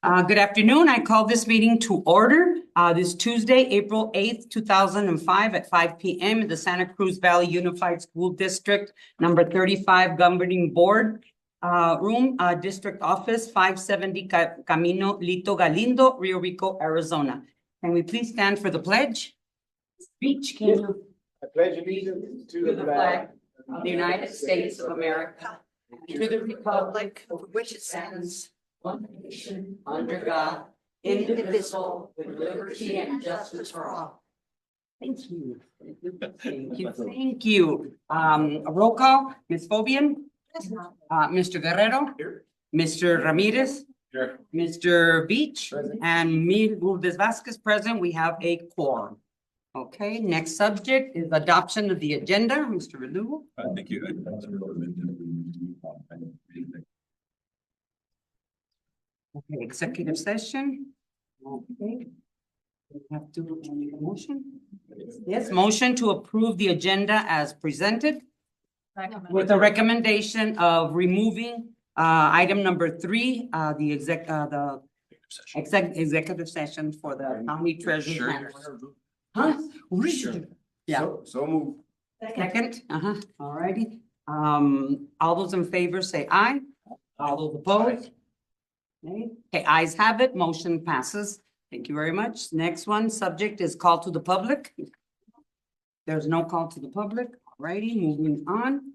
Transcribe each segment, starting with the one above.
Good afternoon. I call this meeting to order this Tuesday, April 8th, 2005 at 5 p.m. in the Santa Cruz Valley Unified School District, number 35 Governing Board Room, District Office, 570 Camino Lito Galindo, Rio Rico, Arizona. Can we please stand for the pledge? Speech, can you? I pledge allegiance to the flag of the United States of America, and to the republic for which it stands, one nation, under God, indivisible, with liberty and justice for all. Thank you. Thank you. Thank you. A roll call, Ms. Fobian? Mr. Guerrero? Here. Mr. Ramirez? Here. Mr. Beach? Present. And me, Lourdes Vasquez, present. We have a quorum. Okay, next subject is adoption of the agenda. Mr. Verdugo? Thank you. Okay, executive session. Okay. We have to make a motion. Yes, motion to approve the agenda as presented with a recommendation of removing item number 3, the executive session for the county treasurer. Sure. Huh? Sure. Yeah. So move. Second, all righty. All those in favor say aye. All those opposed? Okay, ayes have it, motion passes. Thank you very much. Next one, subject is call to the public. There's no call to the public. All righty, moving on.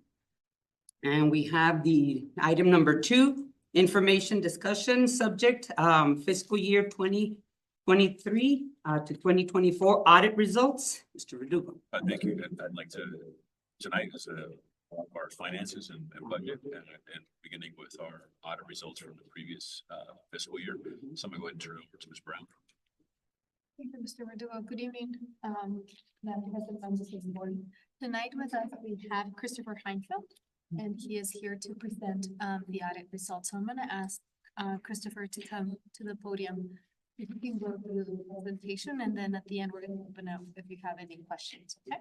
And we have the item number 2, information discussion subject, fiscal year 2023 to 2024 audit results. Mr. Verdugo. Thank you. I'd like to, tonight is our finances and budget and beginning with our audit results from the previous fiscal year. So I'm going to go ahead and turn it over to Ms. Brown. Thank you, Mr. Verdugo. Good evening, Madam President, members of the board. Tonight with us, we have Christopher Heinfeld, and he is here to present the audit results. So I'm going to ask Christopher to come to the podium. You can go through the presentation, and then at the end, we're going to open up if you have any questions, okay?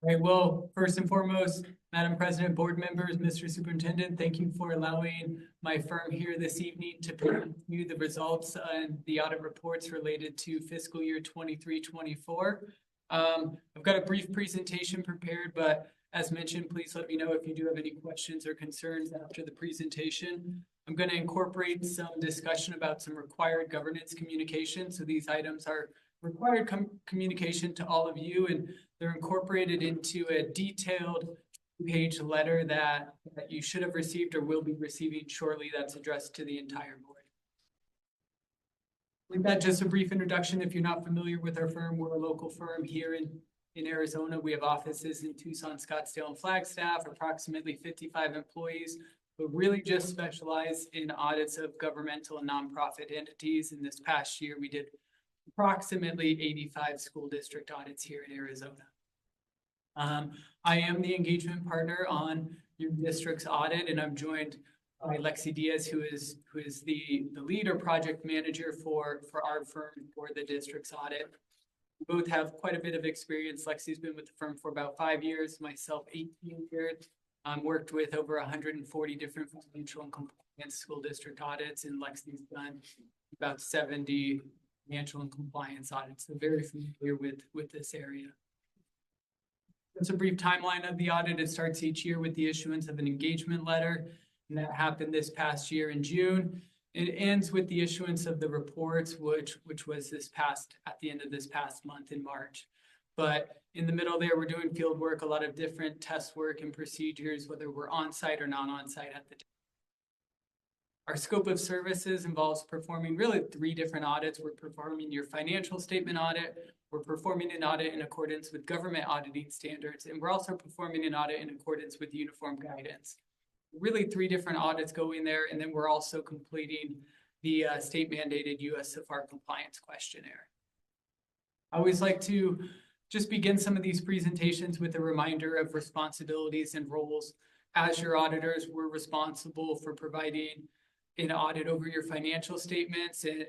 Right, well, first and foremost, Madam President, board members, Mr. Superintendent, thank you for allowing my firm here this evening to present you the results and the audit reports related to fiscal year 23-24. I've got a brief presentation prepared, but as mentioned, please let me know if you do have any questions or concerns after the presentation. I'm going to incorporate some discussion about some required governance communication. So these items are required communication to all of you, and they're incorporated into a detailed page letter that you should have received or will be receiving shortly that's addressed to the entire board. With that, just a brief introduction. If you're not familiar with our firm, we're a local firm here in Arizona. We have offices in Tucson, Scottsdale, and Flagstaff, approximately 55 employees, but really just specialize in audits of governmental and nonprofit entities. And this past year, we did approximately 85 school district audits here in Arizona. I am the engagement partner on your district's audit, and I'm joined by Lexi Diaz, who is the lead or project manager for our firm for the district's audit. We both have quite a bit of experience. Lexi's been with the firm for about 5 years, myself 18 years. Worked with over 140 different financial and compliance school district audits, and Lexi's done about 70 financial and compliance audits. So very familiar with this area. It's a brief timeline of the audit. It starts each year with the issuance of an engagement letter, and that happened this past year in June. It ends with the issuance of the reports, which was at the end of this past month in March. But in the middle there, we're doing field work, a lot of different test work and procedures, whether we're on-site or not on-site at the time. Our scope of services involves performing really 3 different audits. We're performing your financial statement audit, we're performing an audit in accordance with government auditing standards, and we're also performing an audit in accordance with uniform guidance. Really 3 different audits going there, and then we're also completing the state mandated USFR compliance questionnaire. I always like to just begin some of these presentations with a reminder of responsibilities and roles. As your auditors, we're responsible for providing an audit over your financial statements and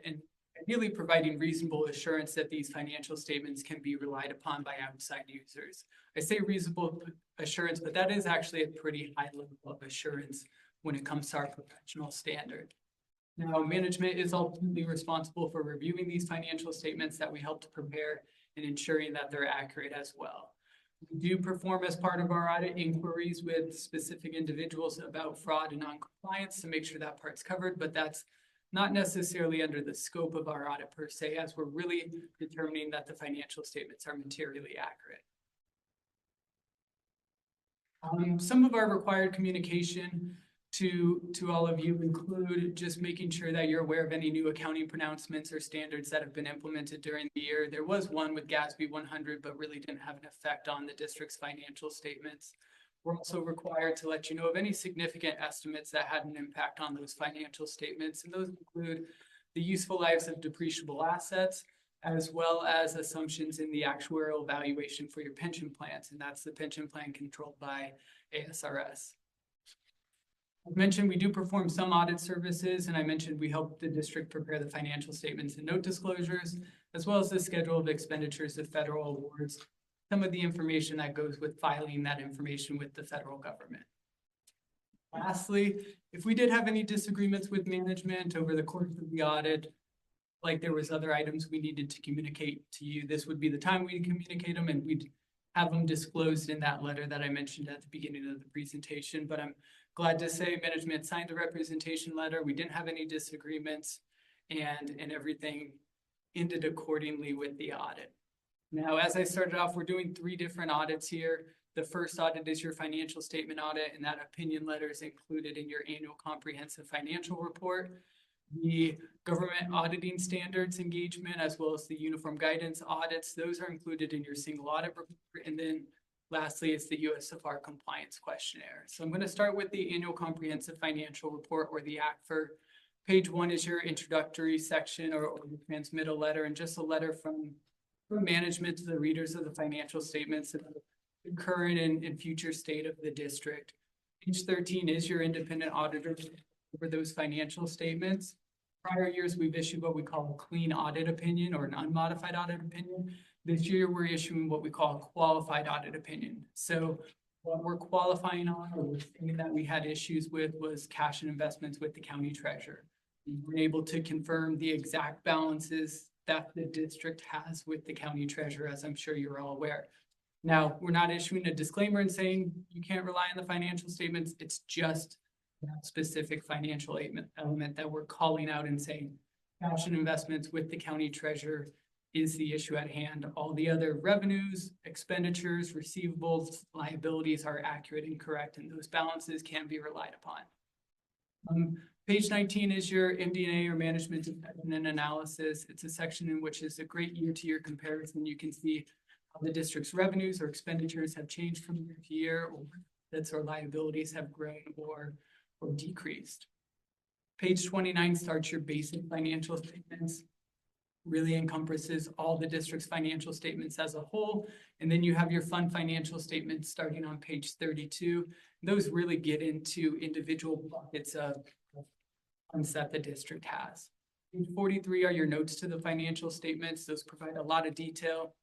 ideally providing reasonable assurance that these financial statements can be relied upon by outside users. I say reasonable assurance, but that is actually a pretty high level of assurance when it comes to our professional standard. Now, management is ultimately responsible for reviewing these financial statements that we help to prepare and ensuring that they're accurate as well. We do perform as part of our audit inquiries with specific individuals about fraud and non-compliance to make sure that part's covered, but that's not necessarily under the scope of our audit per se, as we're really determining that the financial statements are materially accurate. Some of our required communication to all of you include just making sure that you're aware of any new accounting pronouncements or standards that have been implemented during the year. There was one with GASB 100, but really didn't have an effect on the district's financial statements. We're also required to let you know of any significant estimates that had an impact on those financial statements. And those include the useful lives of depreciable assets, as well as assumptions in the actuarial valuation for your pension plans. And that's the pension plan controlled by ASRS. I mentioned we do perform some audit services, and I mentioned we help the district prepare the financial statements and note disclosures, as well as the schedule of expenditures of federal awards, some of the information that goes with filing that information with the federal government. Lastly, if we did have any disagreements with management over the course of the audit, like there was other items we needed to communicate to you, this would be the time we'd communicate them, and we'd have them disclosed in that letter that I mentioned at the beginning of the presentation. But I'm glad to say management signed the representation letter. We didn't have any disagreements, and everything ended accordingly with the audit. Now, as I started off, we're doing 3 different audits here. The first audit is your financial statement audit, and that opinion letter is included in your annual comprehensive financial report. The government auditing standards engagement, as well as the uniform guidance audits, those are included in your single audit report. And then lastly, it's the USFR compliance questionnaire. So I'm going to start with the annual comprehensive financial report, or the ACFR. Page 1 is your introductory section or the transmittal letter, and just a letter from management to the readers of the financial statements about the current and future state of the district. Page 13 is your independent auditor over those financial statements. Prior years, we've issued what we call a clean audit opinion or an unmodified audit opinion. This year, we're issuing what we call a qualified audit opinion. So what we're qualifying on, or the thing that we had issues with, was cash and investments with the county treasurer. We were able to confirm the exact balances that the district has with the county treasurer, as I'm sure you're all aware. Now, we're not issuing a disclaimer and saying you can't rely on the financial statements. It's just that specific financial element that we're calling out and saying cash and investments with the county treasurer is the issue at hand. All the other revenues, expenditures, receivables, liabilities are accurate and correct, and those balances can be relied upon. Page 19 is your MD&A, or management assessment and analysis. It's a section in which is a great year-to-year comparison. You can see how the district's revenues or expenditures have changed from year to year, or assets or liabilities have grown or decreased. Page 29 starts your basic financial statements. Really encompasses all the district's financial statements as a whole. And then you have your fund financial statements starting on page 32. Those really get into individual buckets of funds that the district has. Page 43 are your notes to the financial statements. Those provide a lot of detail.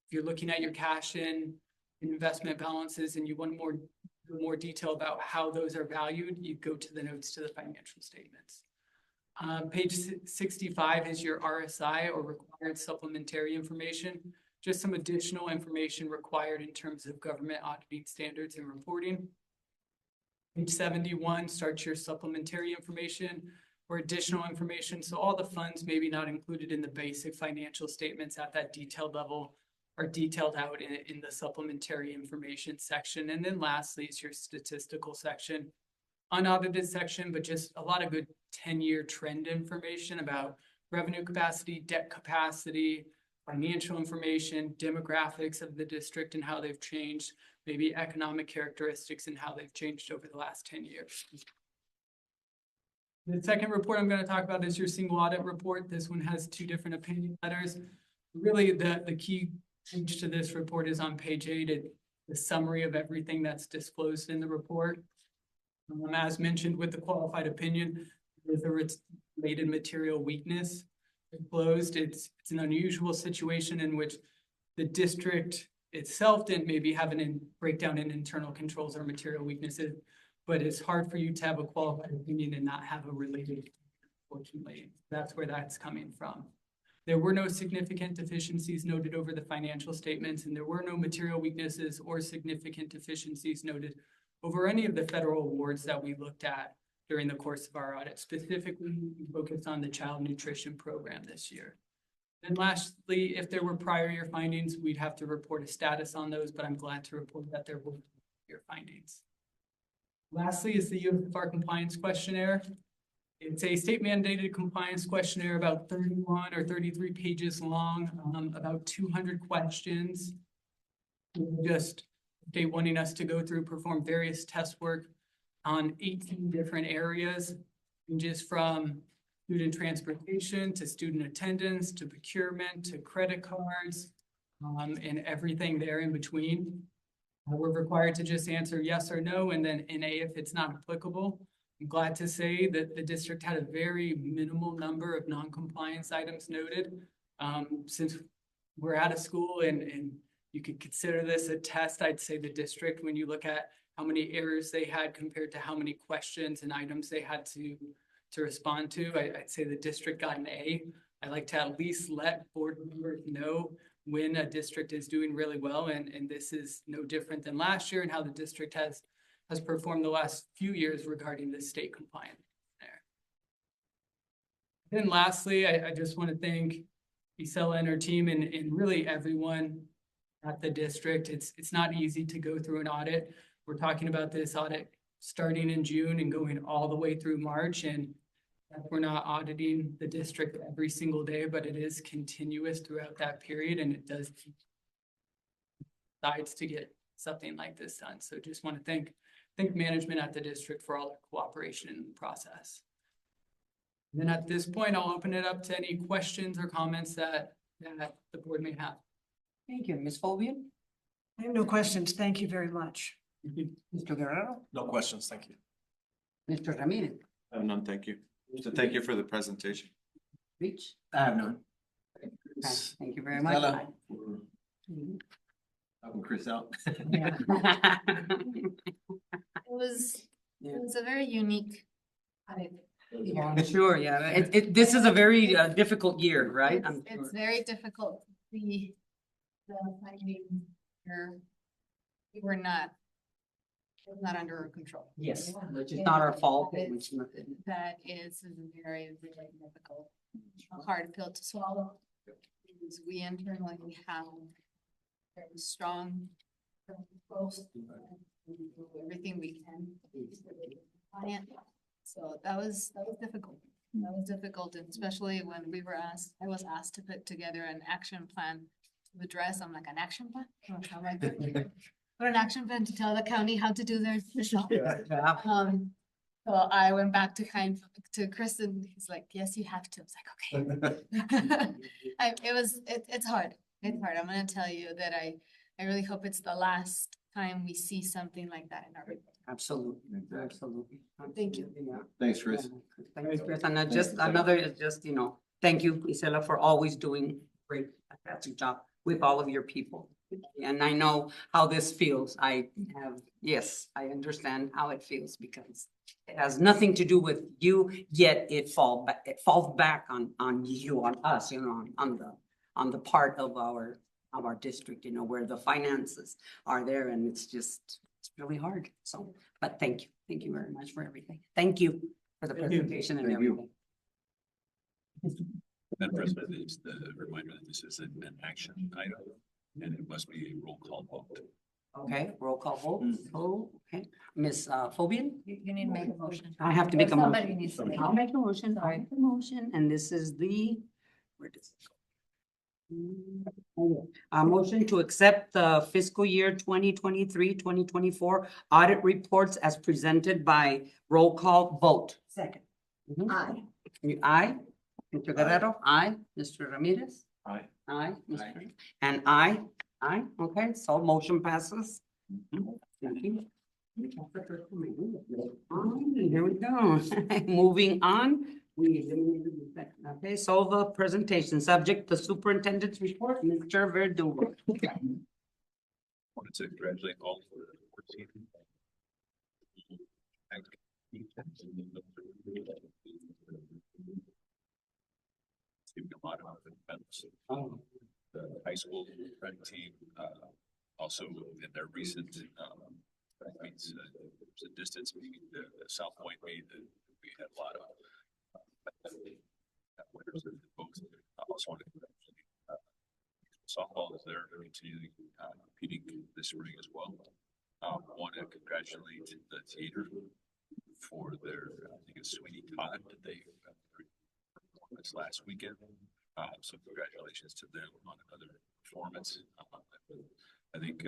If you're looking at your cash in investment balances and you want more detail about how those are valued, you go to the notes to the financial statements. Page 65 is your RSI, or required supplementary information. Just some additional information required in terms of government auditing standards and reporting. Page 71 starts your supplementary information or additional information. So all the funds maybe not included in the basic financial statements at that detailed level are detailed out in the supplementary information section. And then lastly is your statistical section. Unaudited section, but just a lot of good 10-year trend information about revenue capacity, debt capacity, financial information, demographics of the district and how they've changed, maybe economic characteristics and how they've changed over the last 10 years. The second report I'm going to talk about is your single audit report. This one has 2 different opinion letters. Really, the key page to this report is on page 8, the summary of everything that's disclosed in the report. As mentioned with the qualified opinion, whether it's related material weakness disclosed, it's an unusual situation in which the district itself didn't maybe have a breakdown in internal controls or material weaknesses, but it's hard for you to have a qualified opinion and not have a related, unfortunately. That's where that's coming from. There were no significant deficiencies noted over the financial statements, and there were no material weaknesses or significant deficiencies noted over any of the federal awards that we looked at during the course of our audit. Specifically, we focused on the child nutrition program this year. And lastly, if there were prior year findings, we'd have to report a status on those, but I'm glad to report that there were year findings. Lastly is the UFR compliance questionnaire. It's a state mandated compliance questionnaire, about 31 or 33 pages long, about 200 questions. Just they wanting us to go through, perform various test work on 18 different areas, just from student transportation to student attendance to procurement to credit cards, and everything there in between. We're required to just answer yes or no, and then NA if it's not applicable. I'm glad to say that the district had a very minimal number of non-compliance items noted. Since we're out of school and you could consider this a test, I'd say the district, when you look at how many errors they had compared to how many questions and items they had to respond to, I'd say the district got an A. I like to at least let board members know when a district is doing really well, and this is no different than last year and how the district has performed the last few years regarding the state compliance there. Then lastly, I just want to thank Isela and her team and really everyone at the district. It's not easy to go through an audit. We're talking about this audit starting in June and going all the way through March, and we're not auditing the district every single day, but it is continuous throughout that period, and it does decides to get something like this done. So just want to thank management at the district for all their cooperation in the process. And then at this point, I'll open it up to any questions or comments that the board may have. Thank you. Ms. Fobian? I have no questions. Thank you very much. Mr. Guerrero? No questions, thank you. Mr. Ramirez? I have none, thank you. So thank you for the presentation. Reach? I have none. Okay, thank you very much. Stella. Mhm. Helping Chris out. Yeah. It was a very unique audit. I'm sure, yeah. This is a very difficult year, right? I'm It's sure. very difficult to see the findings here. We were not, it was not under our control. Yes, which is not our fault. That is- which is nothing. That is very, very difficult, a hard pill to swallow. Because we internally have very strong goals. We do everything we can. to be compliant. So that was difficult. That was difficult, and especially when I was asked to put together an action plan to address, I'm like, an action plan? Don't sound like that. But an action plan to tell the county how to do their job. Yeah. So I went back to Chris, and he's like, yes, you have to. I was like, okay. It's hard. It's hard. I'm gonna tell you that I really hope it's the last time we see something like that in our report. Absolutely, absolutely. Thank you. Yeah. Thanks, Chris. Thanks, Chris. And another is just, thank you, Isela, for always doing great, fantastic job with all of your people. And I know how this feels. I understand how it feels because it has nothing to do with you, yet it falls back on you, on us, on the part of our district, where the finances are there, and it's really hard. So, but thank you very much for everything. Thank you for the presentation and Thank you. everything. Madam President, it's the reminder that this is an action item and it must be a roll call vote. Okay, roll call vote. Oh, okay. Ms. Fobian? You need to make a motion. I have to make a Somebody motion. needs to make I'll make a motion. I'll make a motion, and this is where does it go? A motion to accept the fiscal year 2023-2024 audit reports as presented by roll call vote. Second. Aye. Aye. Mr. Guerrero, aye. Mr. Ramirez? Aye. Aye. Mr. And aye. Okay, so motion passes. Thank you. Here we go. Moving on. Okay, so the presentation subject, the superintendent's report, Mr. Verdugo. Wanted to congratulate all for the work team. Giving a lot of events. Oh, The high school track team, also in their recent, meets, the distance meet, the South Point meet, we had a lot of winners in both. I also want to congratulate, softball is there continuing, competing this spring as well. Want to congratulate the theater for their, I think it's Sweeney Todd, that they performance last weekend. So congratulations to them on another performance. I think,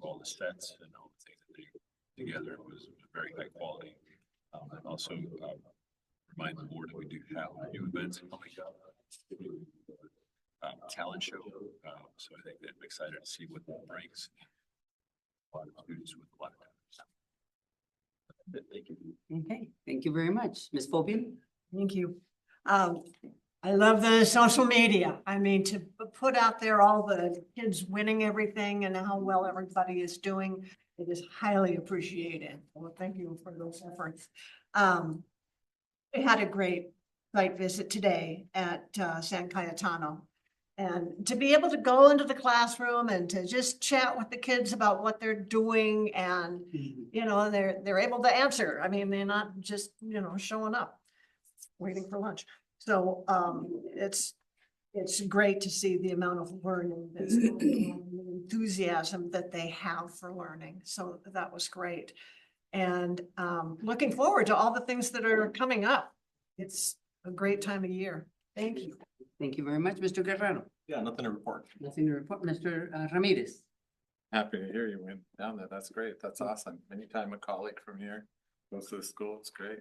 all the sets and all the things that they together was very high quality. And also, remind the board that we do have new events coming up. Talent show. So I think that I'm excited to see what that brings. A lot of students with a lot of talent. Thank you. okay, thank you very much. Ms. Fobian? Thank you. I love the social media. I mean, to put out there all the kids winning everything and how well everybody is doing, it is highly appreciated. Well, thank you for those efforts. We had a great site visit today at San Cayetano. And to be able to go into the classroom and to just chat with the kids about what they're doing and, you know, they're able to answer. I mean, they're not just, you know, showing up, waiting for lunch. So it's great to see the amount of learning that's going on, the enthusiasm that they have for learning. So that was great. And looking forward to all the things that are coming up. It's a great time of year. Thank you. Thank you very much, Mr. Guerrero. Yeah, nothing to report. Nothing to report, Mr. Ramirez. Happy to hear you went down there. That's great. That's awesome. Anytime a colleague from here goes to the school, it's great.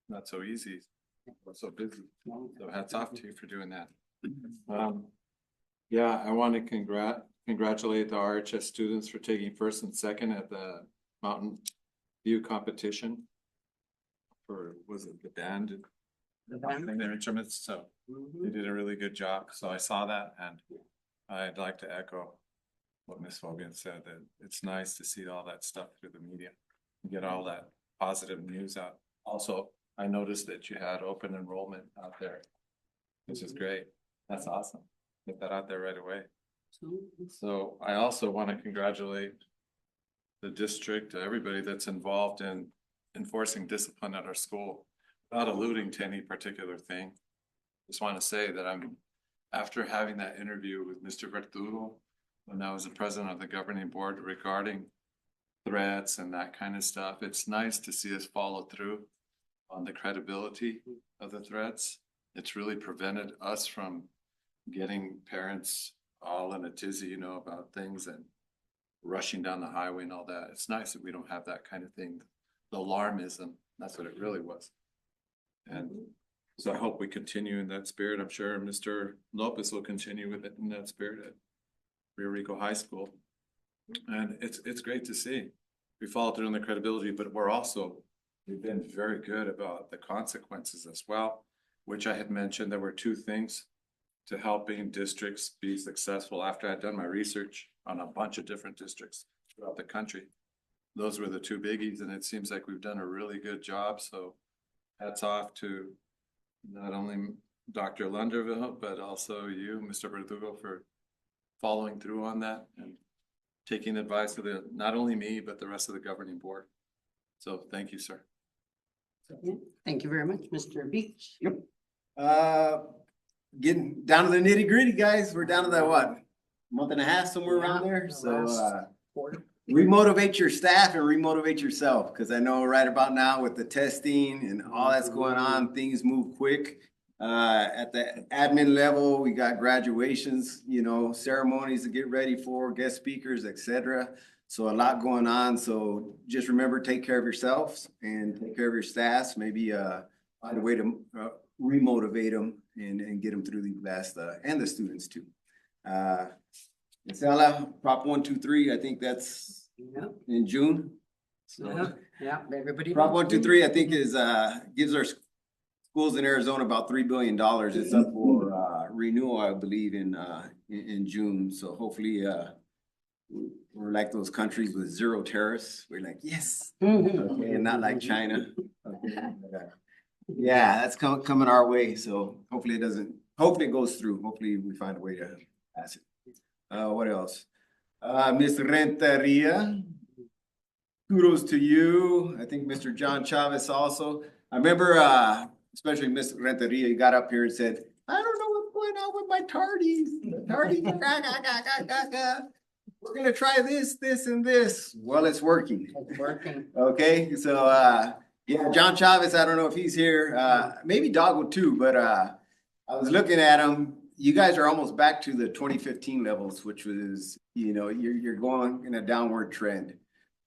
Not so easy. We're so busy. So hats off to you for doing that. Yeah, I want to congratulate the RHS students for taking first and second at the Mountain View competition. For, was it the band? Playing their instruments, so they did a really good job. So I saw that, and I'd like to echo what Ms. Fobian said, that it's nice to see all that stuff through the media and get all that positive news out. Also, I noticed that you had open enrollment out there, which is great. That's awesome. Get that out there right away. So I also want to congratulate the district, everybody that's involved in enforcing discipline at our school. Without alluding to any particular thing, just want to say that after having that interview with Mr. Verdugo, when I was the president of the governing board regarding threats and that kind of stuff, it's nice to see us follow through on the credibility of the threats. It's really prevented us from getting parents all in a tizzy, you know, about things and rushing down the highway and all that. It's nice that we don't have that kind of thing. The alarmism, that's what it really was. And so I hope we continue in that spirit. I'm sure Mr. Lopez will continue with it in that spirit at Rio Rico High School. And it's great to see. We follow through on the credibility, but we've been very good about the consequences as well, which I had mentioned. There were two things to helping districts be successful after I'd done my research on a bunch of different districts throughout the country. Those were the two biggies, and it seems like we've done a really good job. So hats off to not only Dr. Lunderville, but also you, Mr. Verdugo, for following through on that and taking advice of not only me, but the rest of the governing board. So thank you, sir. Thank you very much, Mr. Beach. Yep. Getting down to the nitty gritty, guys. We're down to that, what, month and a half, somewhere around there. So, remotivate your staff and remotivate yourself. Cause I know right about now with the testing and all that's going on, things move quick. At the admin level, we got graduations, you know, ceremonies to get ready for, guest speakers, etc. So a lot going on. So just remember, take care of yourselves and take care of your staffs. Maybe find a way to remotivate them and get them through the last, and the students too. Isela, Prop 123, I think that's in June. So Yeah, everybody. Prop 123, I think is, gives our schools in Arizona about $3 billion. It's up for renewal, I believe, in June. So hopefully we're like those countries with zero terrorists. We're like, yes, Mhm. okay, and not like China. Okay, but, yeah, that's coming our way, so hopefully hopefully it goes through. Hopefully we find a way to pass it. What else? Ms. Renteria, kudos to you. I think Mr. John Chavez also. I remember, especially Ms. Renteria, you got up here and said, I don't know what's going on with my tardies. We're gonna try this, and this. Well, it's working. It's working. Okay, so, yeah, John Chavez, I don't know if he's here, maybe Doggo too, but, I was looking at him. You guys are almost back to the 2015 levels, which was, you're going in a downward trend.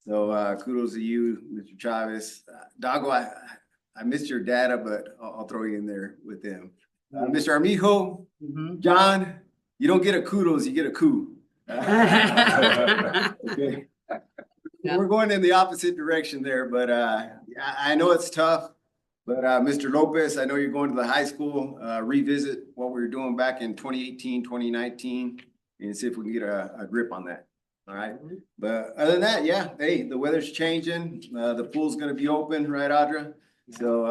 So, kudos to you, Mr. Chavez. Doggo, I missed your data, but I'll throw you in there with them. Mr. Armijo, Mhm. John, you don't get a kudos, you get a coup. Okay. Yeah. We're going in the opposite direction there, but I know it's tough. But Mr. Lopez, I know you're going to the high school, revisit what we were doing back in 2018, 2019, and see if we can get a grip on that. All right. But other than that, yeah, hey, the weather's changing. The pool's gonna be open, right, Audra? So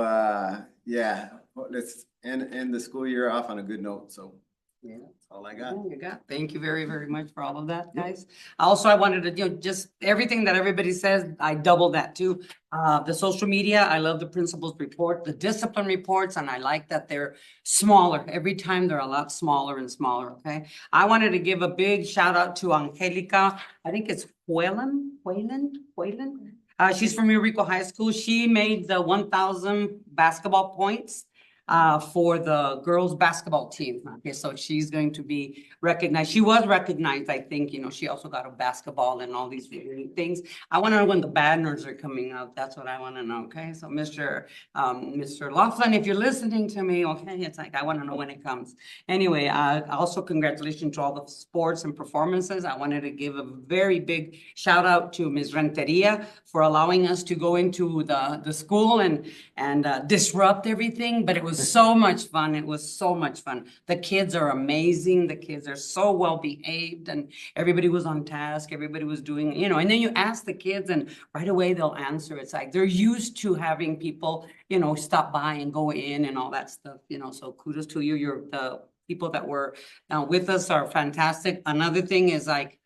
yeah, let's end the school year off on a good note. So Yeah. that's all I got. You got. Thank you very, very much for all of that, guys. Also, I wanted to, just everything that everybody says, I double that too. The social media, I love the principal's report, the discipline reports, and I like that they're smaller. Every time they're a lot smaller and smaller, okay? I wanted to give a big shout out to Angelica. I think it's Whalen. She's from Eureka High School. She made the 1,000 basketball points for the girls' basketball team. Okay, so she's going to be recognized. She was recognized, I think, she also got a basketball and all these things. I want to know when the banners are coming out. That's what I want to know, okay? So Mr. Laughlin, if you're listening to me, okay, it's like, I want to know when it comes. Anyway, also congratulations to all the sports and performances. I wanted to give a very big shout out to Ms. Renteria for allowing us to go into the school and disrupt everything, but it was so much fun. It was so much fun. The kids are amazing. The kids are so well behaved and everybody was on task. Everybody was doing, and then you ask the kids and right away they'll answer. It's like they're used to having people, stop by and go in and all that stuff, so kudos to you. The people that were with us are fantastic. Another thing is like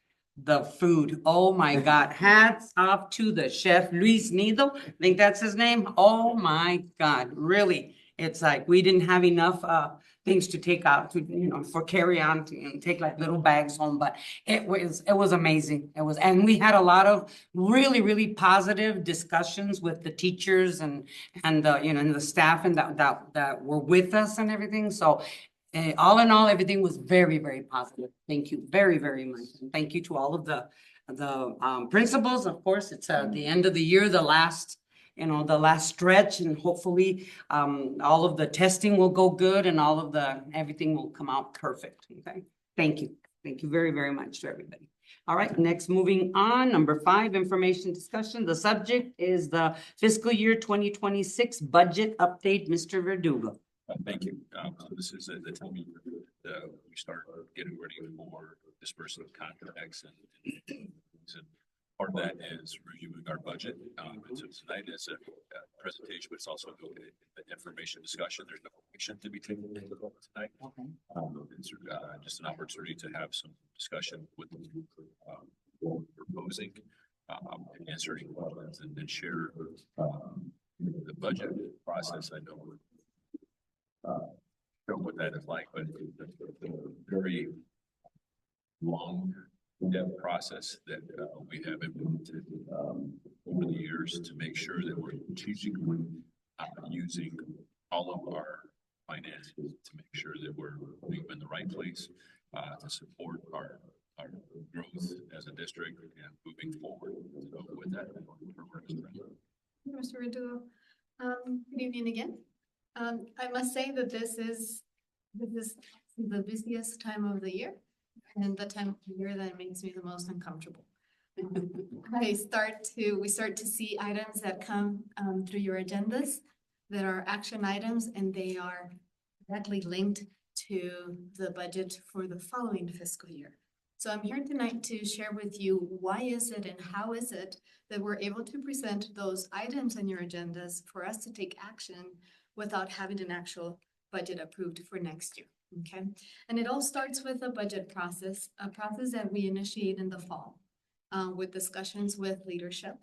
the food. Oh my God. Hats off to the chef, Luis Nido. I think that's his name. Oh my God. Really. It's like we didn't have enough things to take out to, for carry on to take like little bags home, but it was amazing. And we had a lot of really, really positive discussions with the teachers and the staff and that were with us and everything. So all in all, everything was very, very positive. Thank you very, very much. And thank you to all of the principals. Of course, it's the end of the year, the last stretch, and hopefully all of the testing will go good and all of everything will come out perfect. Okay. Thank you. Thank you very, very much to everybody. All right, next, moving on, number 5, information discussion. The subject is the fiscal year 2026 budget update. Mr. Verdugo. Thank you. This is the time of year that we start getting ready for disbursement of contracts and part of that is reviewing our budget. So tonight is a presentation, but it's also an information discussion. There's no action to be taken tonight. It's just an opportunity to have some discussion with proposing, answering questions, and then share the budget process. I know what that is like, but it's a very long depth process that we have implemented over the years to make sure that we're strategically using all of our finances to make sure that we're putting them in the right place to support our growth as a district and moving forward. So with that, Mr. Verdugo, good evening again. I must say that this is the busiest time of the year and the time of the year that makes me the most uncomfortable. We start to see items that come through your agendas that are action items, and they are directly linked to the budget for the following fiscal year. So I'm here tonight to share with you why is it and how is it that we're able to present those items on your agendas for us to take action without having an actual budget approved for next year, okay? And it all starts with a budget process, a process that we initiate in the fall with discussions with leadership.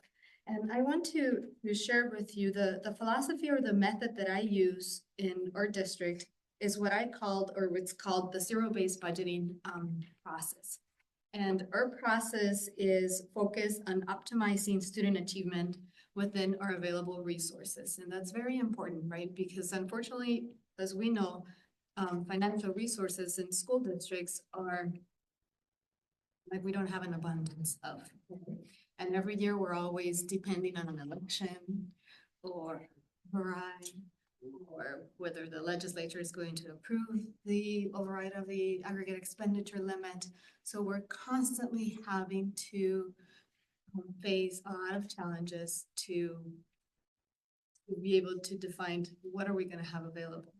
And I want to share with you the philosophy or the method that I use in our district is what I called, or what's called the zero-based budgeting process. And our process is focused on optimizing student achievement within our available resources. And that's very important, right? Because unfortunately, as we know, financial resources in school districts are like we don't have an abundance of. And every year we're always depending on an election or override, or whether the legislature is going to approve the override of the aggregate expenditure limit. So we're constantly having to face a lot of challenges to be able to define what are we going to have available.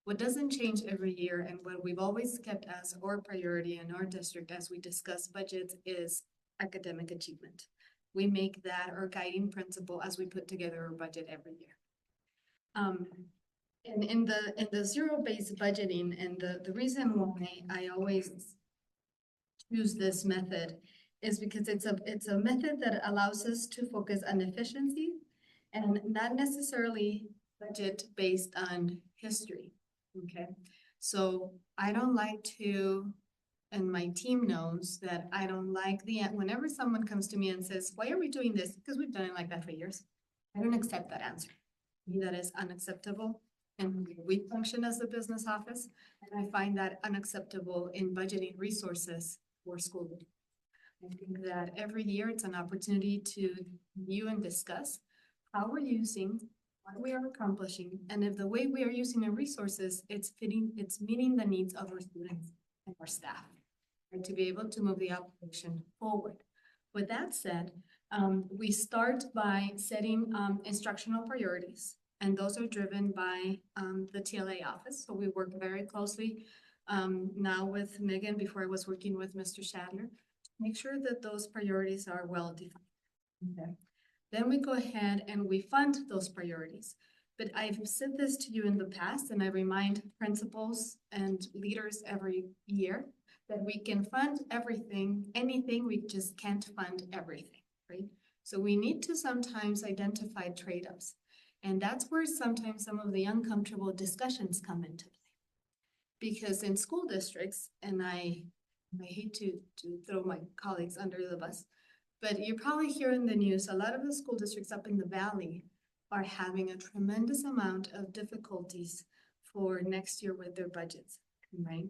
What doesn't change every year and what we've always kept as our priority in our district as we discuss budgets is academic achievement. We make that our guiding principle as we put together our budget every year. And in the zero-based budgeting, and the reason why I always use this method is because it's a method that allows us to focus on efficiency and not necessarily budget based on history. Okay, so I don't like to, and my team knows that I don't like whenever someone comes to me and says, why are we doing this? Because we've done it like that for years. I don't accept that answer. To me, that is unacceptable. And we function as a business office, and I find that unacceptable in budgeting resources for school. I think that every year it's an opportunity to view and discuss how we're using, what we are accomplishing, and if the way we are using our resources, it's meeting the needs of our students and our staff, and to be able to move the operation forward. With that said, we start by setting instructional priorities, and those are driven by the TLA office. So we work very closely now with Megan, before I was working with Mr. Shadler, to make sure that those priorities are well defined. Okay. Then we go ahead and we fund those priorities. But I've said this to you in the past, and I remind principals and leaders every year that we can fund everything, anything, we just can't fund everything, right? So we need to sometimes identify trade-offs. And that's where sometimes some of the uncomfortable discussions come into play. Because in school districts, and I hate to throw my colleagues under the bus, but you probably hear in the news, a lot of the school districts up in the valley are having a tremendous amount of difficulties for next year with their budgets, right?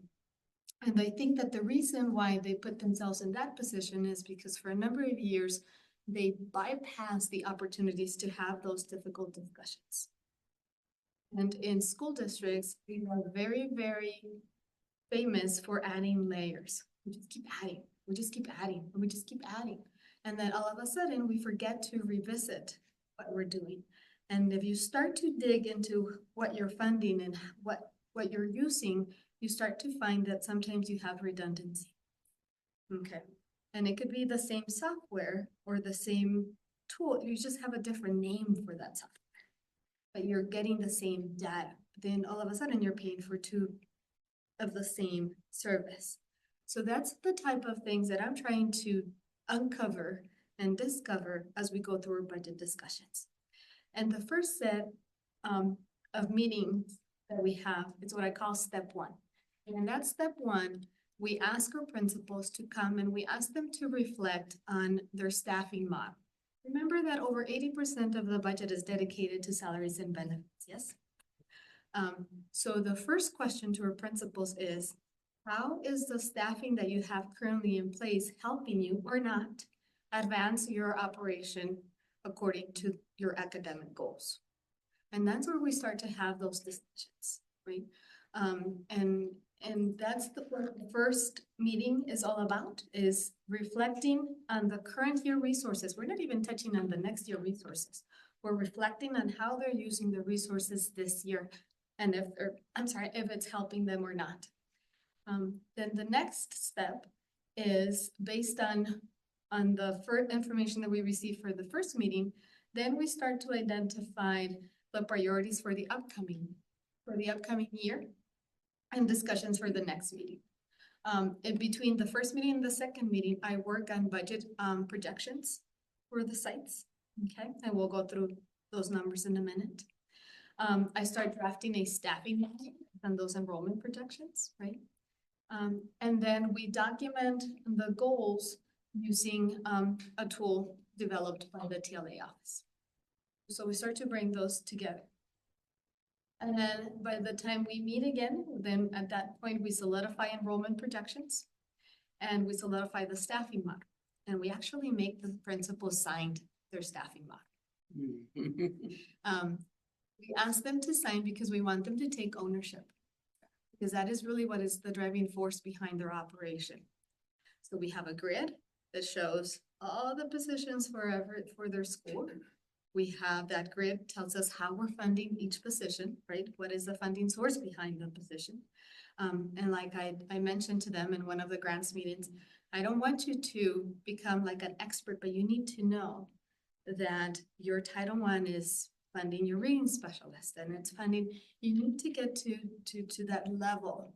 And I think that the reason why they put themselves in that position is because for a number of years, they bypass the opportunities to have those difficult discussions. And in school districts, we are very, very famous for adding layers. We just keep adding, we just keep adding, and we just keep adding. And then all of a sudden, we forget to revisit what we're doing. And if you start to dig into what you're funding and what you're using, you start to find that sometimes you have redundancy. Okay. And it could be the same software or the same tool. You just have a different name for that software, but you're getting the same data. Then all of a sudden you're paying for two of the same service. So that's the type of things that I'm trying to uncover and discover as we go through our budget discussions. And the first set of meetings that we have is what I call step one. And in that step one, we ask our principals to come and we ask them to reflect on their staffing model. Remember that over 80% of the budget is dedicated to salaries and benefits, yes? So the first question to our principals is, how is the staffing that you have currently in place helping you or not advance your operation according to your academic goals? And that's where we start to have those discussions, right? And that's what the first meeting is all about, is reflecting on the current year resources. We're not even touching on the next year resources. We're reflecting on how they're using the resources this year, and if it's helping them or not. Then the next step is based on the first information that we received for the first meeting, then we start to identify the priorities for the upcoming year and discussions for the next meeting. In between the first meeting and the second meeting, I work on budget projections for the sites. Okay, and we'll go through those numbers in a minute. I start drafting a staffing model and those enrollment projections, right? And then we document the goals using a tool developed by the TLA office. So we start to bring those together. And then by the time we meet again, then at that point, we solidify enrollment projections and we solidify the staffing model. And we actually make the principals sign their staffing model. We ask them to sign because we want them to take ownership, because that is really what is the driving force behind their operation. So we have a grid that shows all the positions for their school. We have that grid tells us how we're funding each position, right? What is the funding source behind the position? And like I mentioned to them in one of the grants meetings, I don't want you to become like an expert, but you need to know that your Title I is funding your reading specialist and it's funding, you need to get to that level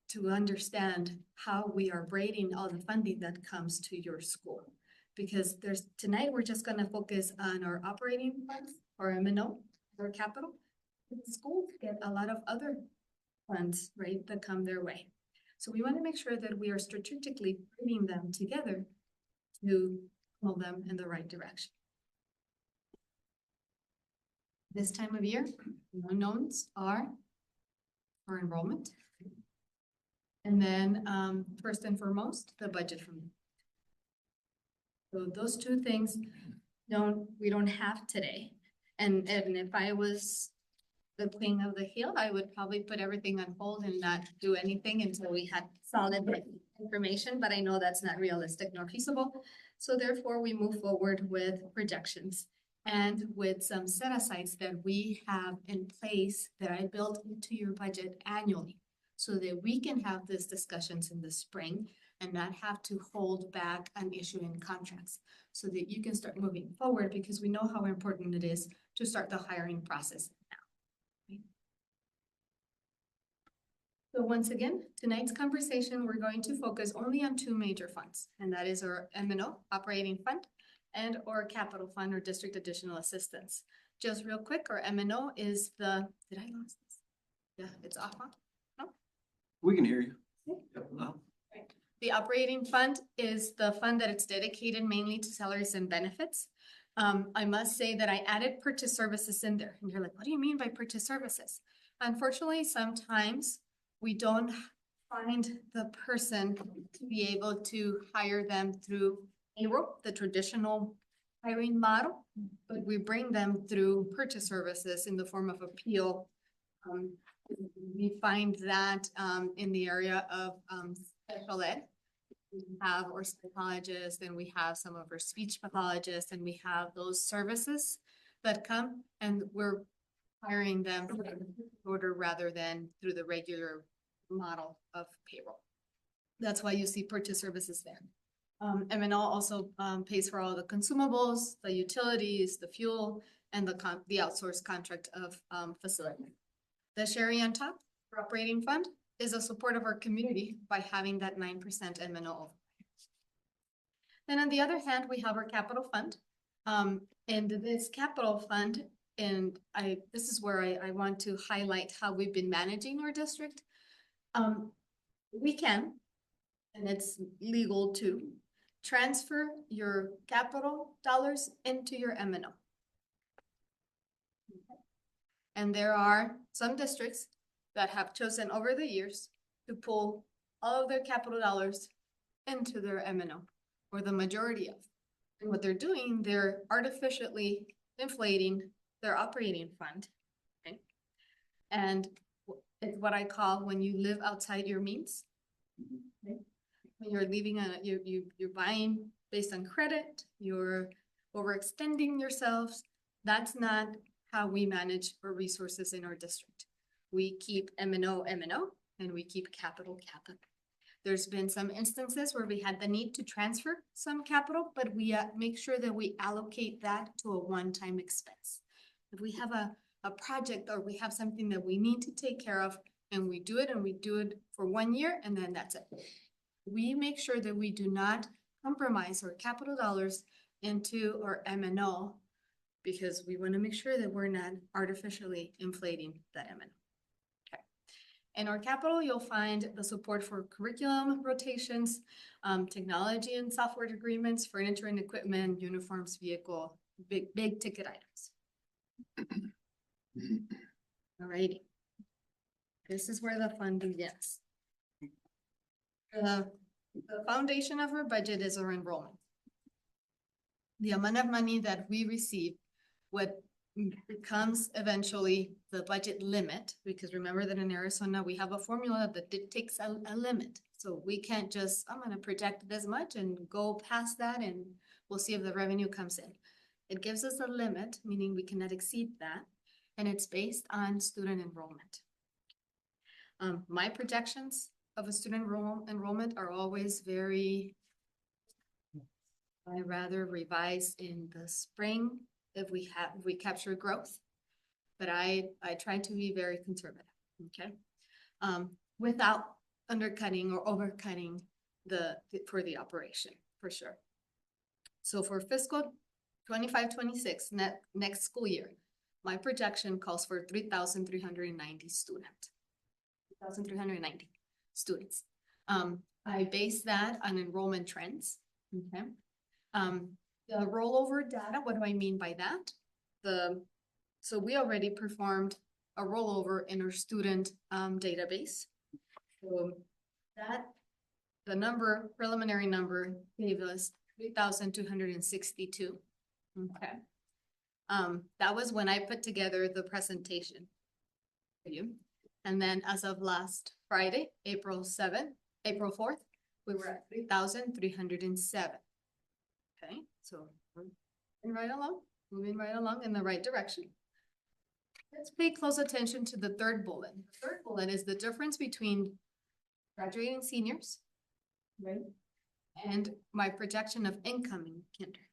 to understand how we are braiding all the funding that comes to your school. Because tonight we're just gonna focus on our operating funds, or M&O, or capital. The schools get a lot of other funds, right, that come their way. So we wanna make sure that we are strategically bringing them together to pull them in the right direction. This time of year, the unknowns are our enrollment. And then first and foremost, the budget from. So those two things we don't have today. And if I was the queen of the hill, I would probably put everything on hold and not do anything until we had solid information, but I know that's not realistic nor feasible. So therefore we move forward with projections and with some set asides that we have in place that I built into your budget annually, so that we can have these discussions in the spring and not have to hold back on issuing contracts, so that you can start moving forward, because we know how important it is to start the hiring process now. Okay. So once again, tonight's conversation, we're going to focus only on two major funds, and that is our M&O operating fund and our capital fund, or district additional assistance. Just real quick, our M&O is did I lose this? Yeah, it's off, huh? No? We can hear you. The operating fund is the fund that it's dedicated mainly to salaries and benefits. I must say that I added purchase services in there. And you're like, what do you mean by purchase services? Unfortunately, sometimes we don't find the person to be able to hire them through payroll, the traditional hiring model, but we bring them through purchase services in the form of appeal. We find that in the area of special ed. We have our psychologists, and we have some of our speech pathologists, and we have those services that come, and we're hiring them in order rather than through the regular model of payroll. That's why you see purchase services there. M&O also pays for all the consumables, the utilities, the fuel, and the outsourced contract of facility. The Sherry on top, our operating fund, is a support of our community by having that 9% M&O. Then on the other hand, we have our capital fund. And this capital fund, and this is where I want to highlight how we've been managing our district. We can, and it's legal to, transfer your capital dollars into your M&O. And there are some districts that have chosen over the years to pull all of their capital dollars into their M&O, or the majority of. And what they're doing, they're artificially inflating their operating fund. Okay? And it's what I call when you live outside your means. Okay? When you're leaving you're buying based on credit, you're overextending yourselves. That's not how we manage our resources in our district. We keep M&O, and we keep capital. There's been some instances where we had the need to transfer some capital, but we make sure that we allocate that to a one-time expense. If we have a project or we have something that we need to take care of and we do it for 1 year and then that's it. We make sure that we do not compromise our capital dollars into our M&O because we want to make sure that we're not artificially inflating that M&O. Okay. In our capital, you'll find the support for curriculum rotations, technology and software agreements, furniture and equipment, uniforms, vehicle, big ticket items. Alrighty. This is where the fun begins. The foundation of our budget is our enrollment. The amount of money that we receive, what becomes eventually the budget limit, because remember that in Arizona, we have a formula that takes a limit. So we can't just, I'm gonna project this much and go past that and we'll see if the revenue comes in. It gives us a limit, meaning we cannot exceed that, and it's based on student enrollment. My projections of a student enrollment are always very, I rather revise in the spring if we capture growth, but I try to be very conservative, okay? Without undercutting or overcutting for the operation, for sure. So for fiscal 25-26, next school year, my projection calls for 3,390 students. 3,390 students. I base that on enrollment trends, okay? The rollover data, what do I mean by that? So we already performed a rollover in our student database. So the preliminary number gave us 3,262, okay? That was when I put together the presentation for you. And then as of last Friday, April 4th, we were at 3,307. Okay, so moving right along in the right direction. Let's pay close attention to the third bullet. The third bullet is the difference between graduating seniors, right, and my projection of incoming kinder.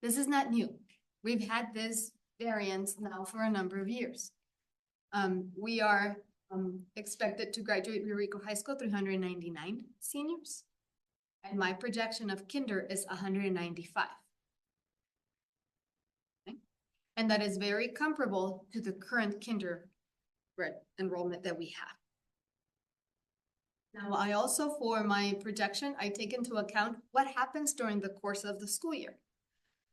This is not new. We've had this variance now for a number of years. We are expected to graduate Rio Rico High School 399 seniors. And my projection of kinder is 195. Okay? And that is very comparable to the current kinder enrollment that we have. Now, I also, for my projection, I take into account what happens during the course of the school year.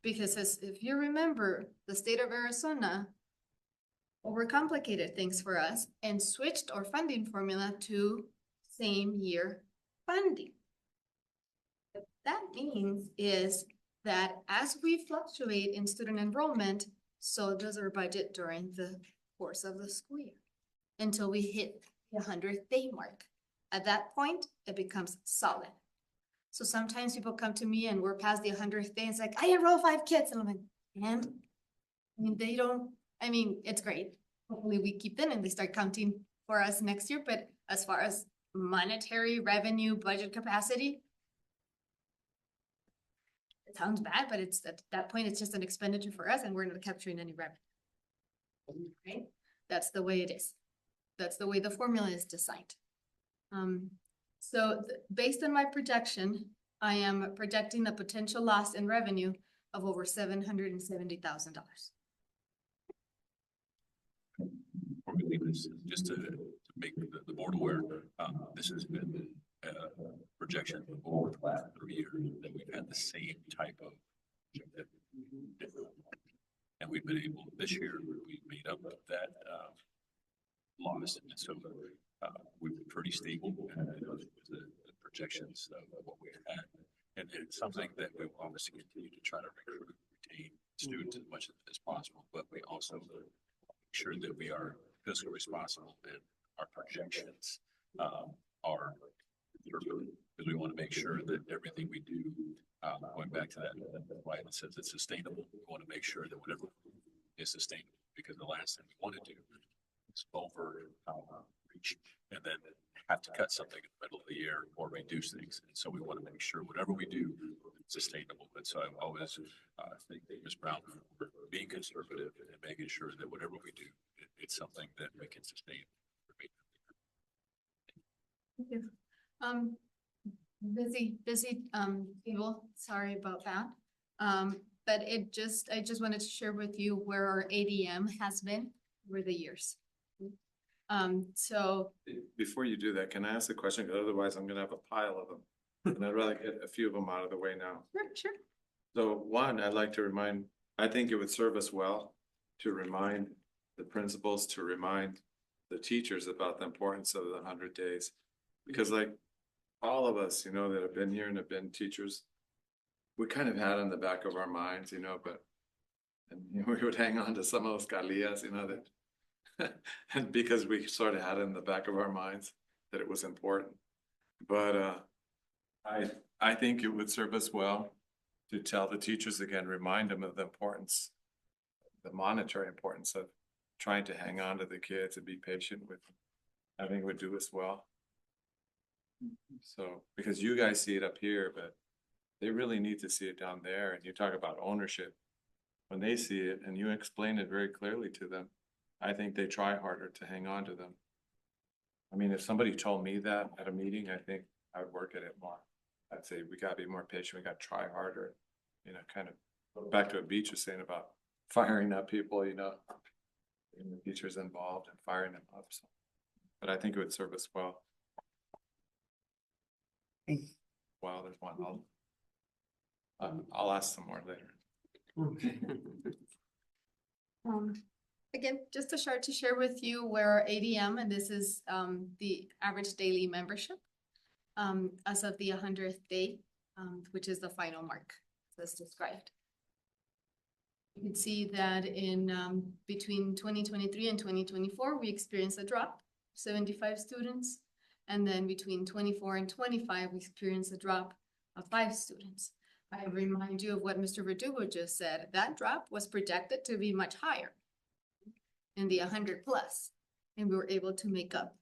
Because if you remember, the state of Arizona overcomplicated things for us and switched our funding formula to same year funding. What that means is that as we fluctuate in student enrollment, so does our budget during the course of the school year until we hit the 100th day mark. At that point, it becomes solid. So sometimes people come to me and we're past the 100th day and it's like, I enrolled 5 kids. And I'm like, and I mean, it's great. Hopefully we keep them and they start counting for us next year. But as far as monetary revenue, budget capacity, it sounds bad, but it's at that point, it's just an expenditure for us and we're not capturing any revenue. Right? That's the way it is. That's the way the formula is designed. So based on my projection, I am projecting a potential loss in revenue of over $770,000. Before we leave this, just to make the board aware, this has been a projection over the last 3 years that we've had the same type of and we've been able, this year, we made up that loss. And so we've been pretty stable with the projections of what we had. And it's something that we will obviously continue to try to recruit, retain students as much as possible, but we also make sure that we are fiscally responsible and our projections are conservative, because we want to make sure that everything we do, going back to that, why it says it's sustainable, we want to make sure that whatever is sustainable, because the last thing we want to do is over reach and then have to cut something in the middle of the year or reduce things. And so we want to make sure whatever we do is sustainable. And so I always thank Ms. Brown for being conservative and making sure that whatever we do, it's something that we can sustain. Thank you. Busy, people, sorry about that. But I just wanted to share with you where our ADM has been over the years. So, Before you do that, can I ask a question? Because otherwise I'm gonna have a pile of them. And I'd rather get a few of them out of the way now. sure. So one, I'd like to remind, I think it would serve us well to remind the principals, to remind the teachers about the importance of the 100 days. Because like all of us, you know, that have been here and have been teachers, we kind of had in the back of our minds, you know, but and you know, we would hang on to some of those calillas, you know, that and because we sort of had in the back of our minds that it was important. But I think it would serve us well to tell the teachers again, remind them of the importance, the monetary importance of trying to hang on to the kids and be patient with them. I think it would do us well. So, because you guys see it up here, but they really need to see it down there. And you talk about ownership. When they see it and you explain it very clearly to them, I think they try harder to hang on to them. I mean, if somebody told me that at a meeting, I think I would work at it more. I'd say we gotta be more patient, we gotta try harder, you know, kind of go back to what Beach was saying about firing up people, you know, getting the teachers involved and firing them up. So, but I think it would serve us well. Well, there's one. I'll ask some more later. Again, just to share with you where our ADM, and this is the average daily membership as of the 100th day, which is the final mark as described. You can see that in between 2023 and 2024, we experienced a drop, 75 students. And then between 24 and 25, we experienced a drop of 5 students. I remind you of what Mr. Verdugo just said. That drop was projected to be much higher in the 100 plus, and we were able to make up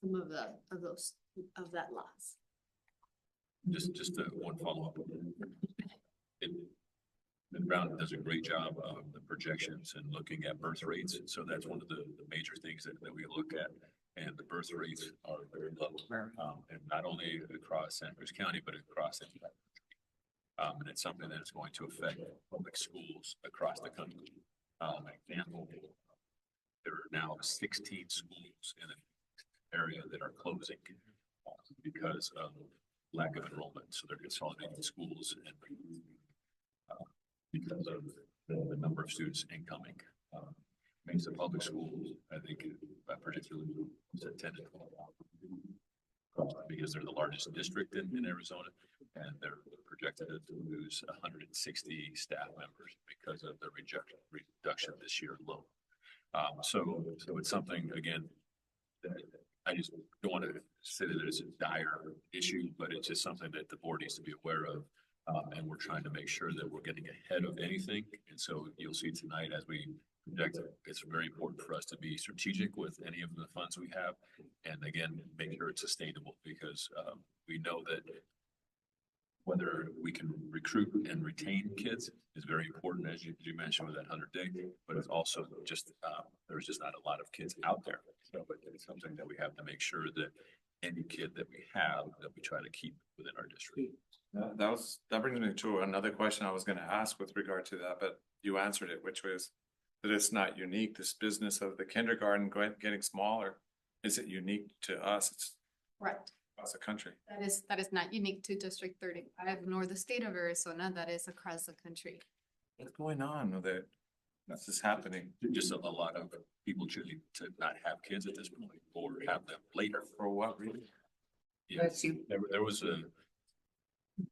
some of that loss. Just one follow-up. Ms. Brown does a great job of the projections and looking at birth rates. So that's one of the major things that we look at. And the birth rates are very low, and not only across Santa Cruz County, but across the country. And it's something that's going to affect public schools across the country. An example, there are now 16 schools in an area that are closing because of lack of enrollment. So they're consolidating schools and because of the number of students incoming. Makes the public schools, I think, particularly at 10 to 12, because they're the largest district in Arizona, and they're projected to lose 160 staff members because of the reduction this year alone. So it's something, again, that I just don't want to say that it's a dire issue, but it's just something that the board needs to be aware of. And we're trying to make sure that we're getting ahead of anything. And so you'll see tonight as we project, it's very important for us to be strategic with any of the funds we have. And again, make sure it's sustainable, because we know that whether we can recruit and retain kids is very important, as you mentioned with that 100-day, but it's also just, there's just not a lot of kids out there. So it's something that we have to make sure that any kid that we have, that we try to keep within our district. That brings me to another question I was gonna ask with regard to that, but you answered it, which was that it's not unique, this business of the kindergarten getting smaller. Is it unique to us? It's Correct. across the country. That is not unique to District 35 nor the state of Arizona. That is across the country. What's going on with it? This is happening. Just a lot of people choosing to not have kids at this point or have them later. For what reason? Yeah, Bless you. there was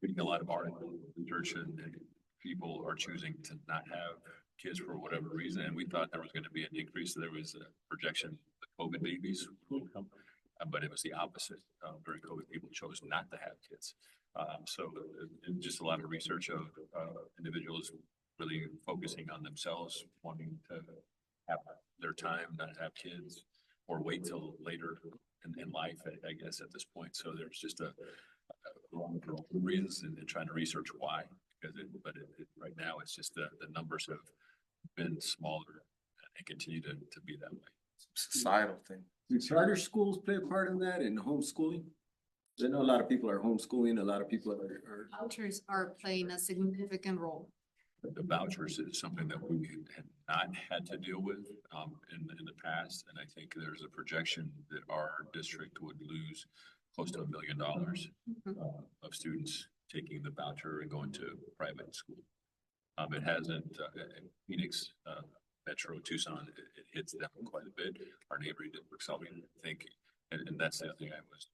reading a lot of articles, research, and people are choosing to not have kids for whatever reason. And we thought there was going to be an increase. There was a projection the COVID babies would come, but it was the opposite. During COVID, people chose not to have kids. So just a lot of research of individuals really focusing on themselves, wanting to have their time, not have kids. or wait till later in life, I guess, at this point. So there's just a reasons and trying to research why, because right now it's just the numbers have been smaller and continue to be that way. Societal thing. Do charter schools play a part in that in homeschooling? I know a lot of people are homeschooling, a lot of people are. Vouchers are playing a significant role. The vouchers is something that we had not had to deal with in the past. And I think there's a projection that our district would lose close to $1 million of students taking the voucher and going to private school. It hasn't, in Phoenix, Metro, Tucson, it hits them quite a bit. Our neighboring districts, I think, and that's the other thing I was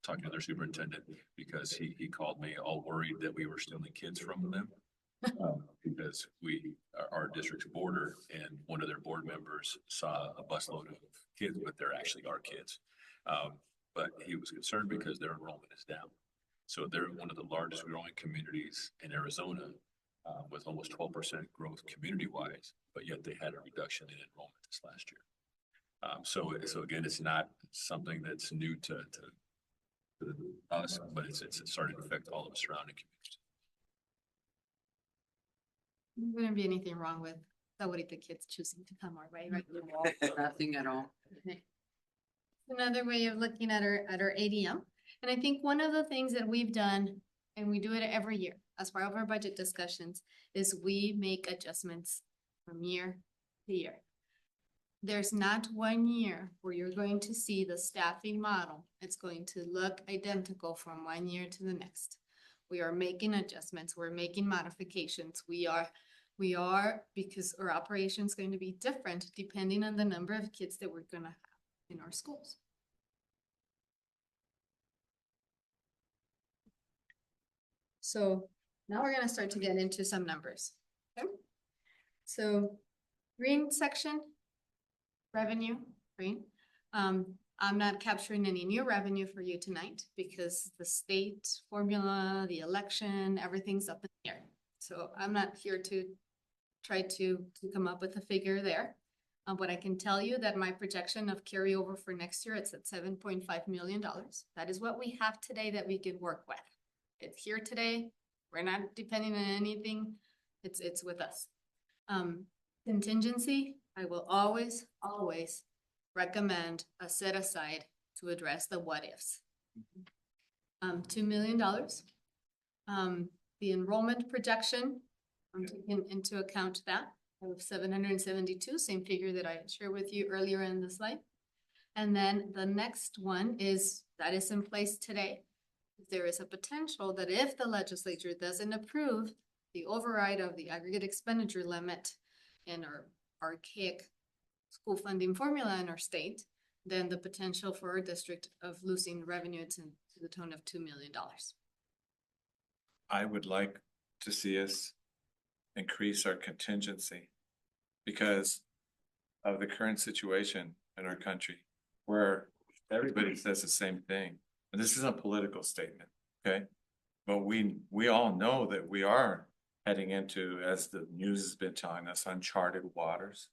talking to their superintendent, because he called me all worried that we were stealing kids from them. Because our district's border, and one of their board members saw a busload of kids, but they're actually our kids. But he was concerned because their enrollment is down. So they're one of the largest growing communities in Arizona, with almost 12% growth community-wise, but yet they had a reduction in enrollment this last year. So again, it's not something that's new to us, but it's starting to affect all of the surrounding communities. There wouldn't be anything wrong with the kids choosing to come our way, right? Nothing at all. Okay. Another way of looking at our ADM. And I think one of the things that we've done, and we do it every year as part of our budget discussions, is we make adjustments from year to year. There's not one year where you're going to see the staffing model. It's going to look identical from one year to the next. We are making adjustments. We're making modifications. We are, because our operation is going to be different depending on the number of kids that we're gonna have in our schools. So now we're gonna start to get into some numbers. Okay? So green section, revenue, green. I'm not capturing any new revenue for you tonight because the state formula, the election, everything's up in the air. So I'm not here to try to come up with a figure there. But I can tell you that my projection of carryover for next year, it's at $7.5 million. That is what we have today that we can work with. It's here today. We're not depending on anything. It's with us. Contingency, I will always recommend a set aside to address the what ifs. $2 million. The enrollment projection, I'm taking into account that of 772, same figure that I shared with you earlier in the slide. And then the next one is that is in place today. There is a potential that if the legislature doesn't approve the override of the aggregate expenditure limit in our archaic school funding formula in our state, then the potential for our district of losing revenue to the tune of $2 million. I would like to see us increase our contingency because of the current situation in our country where everybody says the same thing. And this isn't a political statement, okay? But we all know that we are heading into, as the news has been telling us, uncharted waters.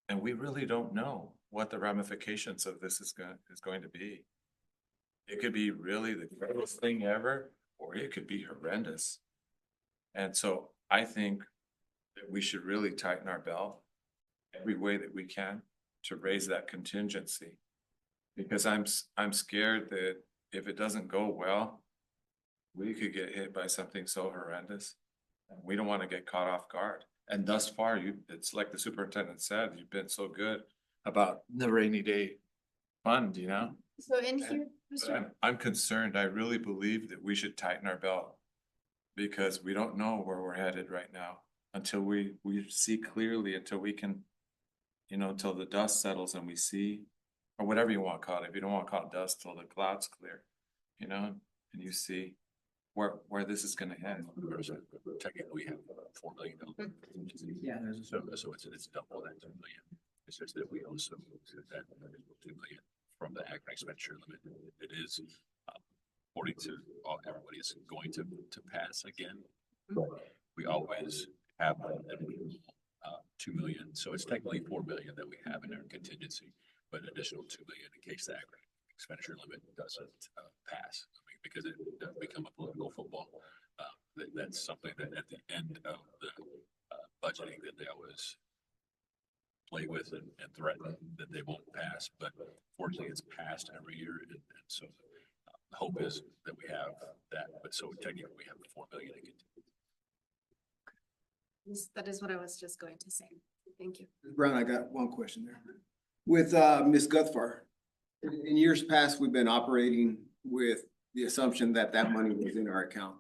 And we really don't know what the ramifications of this is going to be. It could be really the greatest thing ever, or it could be horrendous. And so I think that we should really tighten our belt every way that we can to raise that contingency. Because I'm scared that if it doesn't go well, we could get hit by something so horrendous. And we don't want to get caught off guard. And thus far, it's like the superintendent said, you've been so good about the rainy day fund, you know? So in here, But I'm concerned. I really believe that we should tighten our belt because we don't know where we're headed right now until we see clearly, until we can, until the dust settles and we see, or whatever you want to call it. If you don't want to call it dust, till the clouds clear, and you see where this is going to head. Technically, we have $4 million. Yeah. So it's double that $2 million. It's just that we also said that $2 million from the aggregate expenditure limit. It is according to everybody is going to pass again. We always have $2 million, so it's technically $4 million that we have in our contingency. but additional 2 million in case the aggregate expenditure limit doesn't pass. I mean, because it does become a political football. That's something that at the end of the budgeting that they always play with and threaten that they won't pass, but fortunately it's passed every year. And so the hope is that we have that, but so technically we have 4 million to get to. That is what I was just going to say. Thank you. Brown, I got one question there. With Ms. Guthvar, in years past, we've been operating with the assumption that that money was in our account.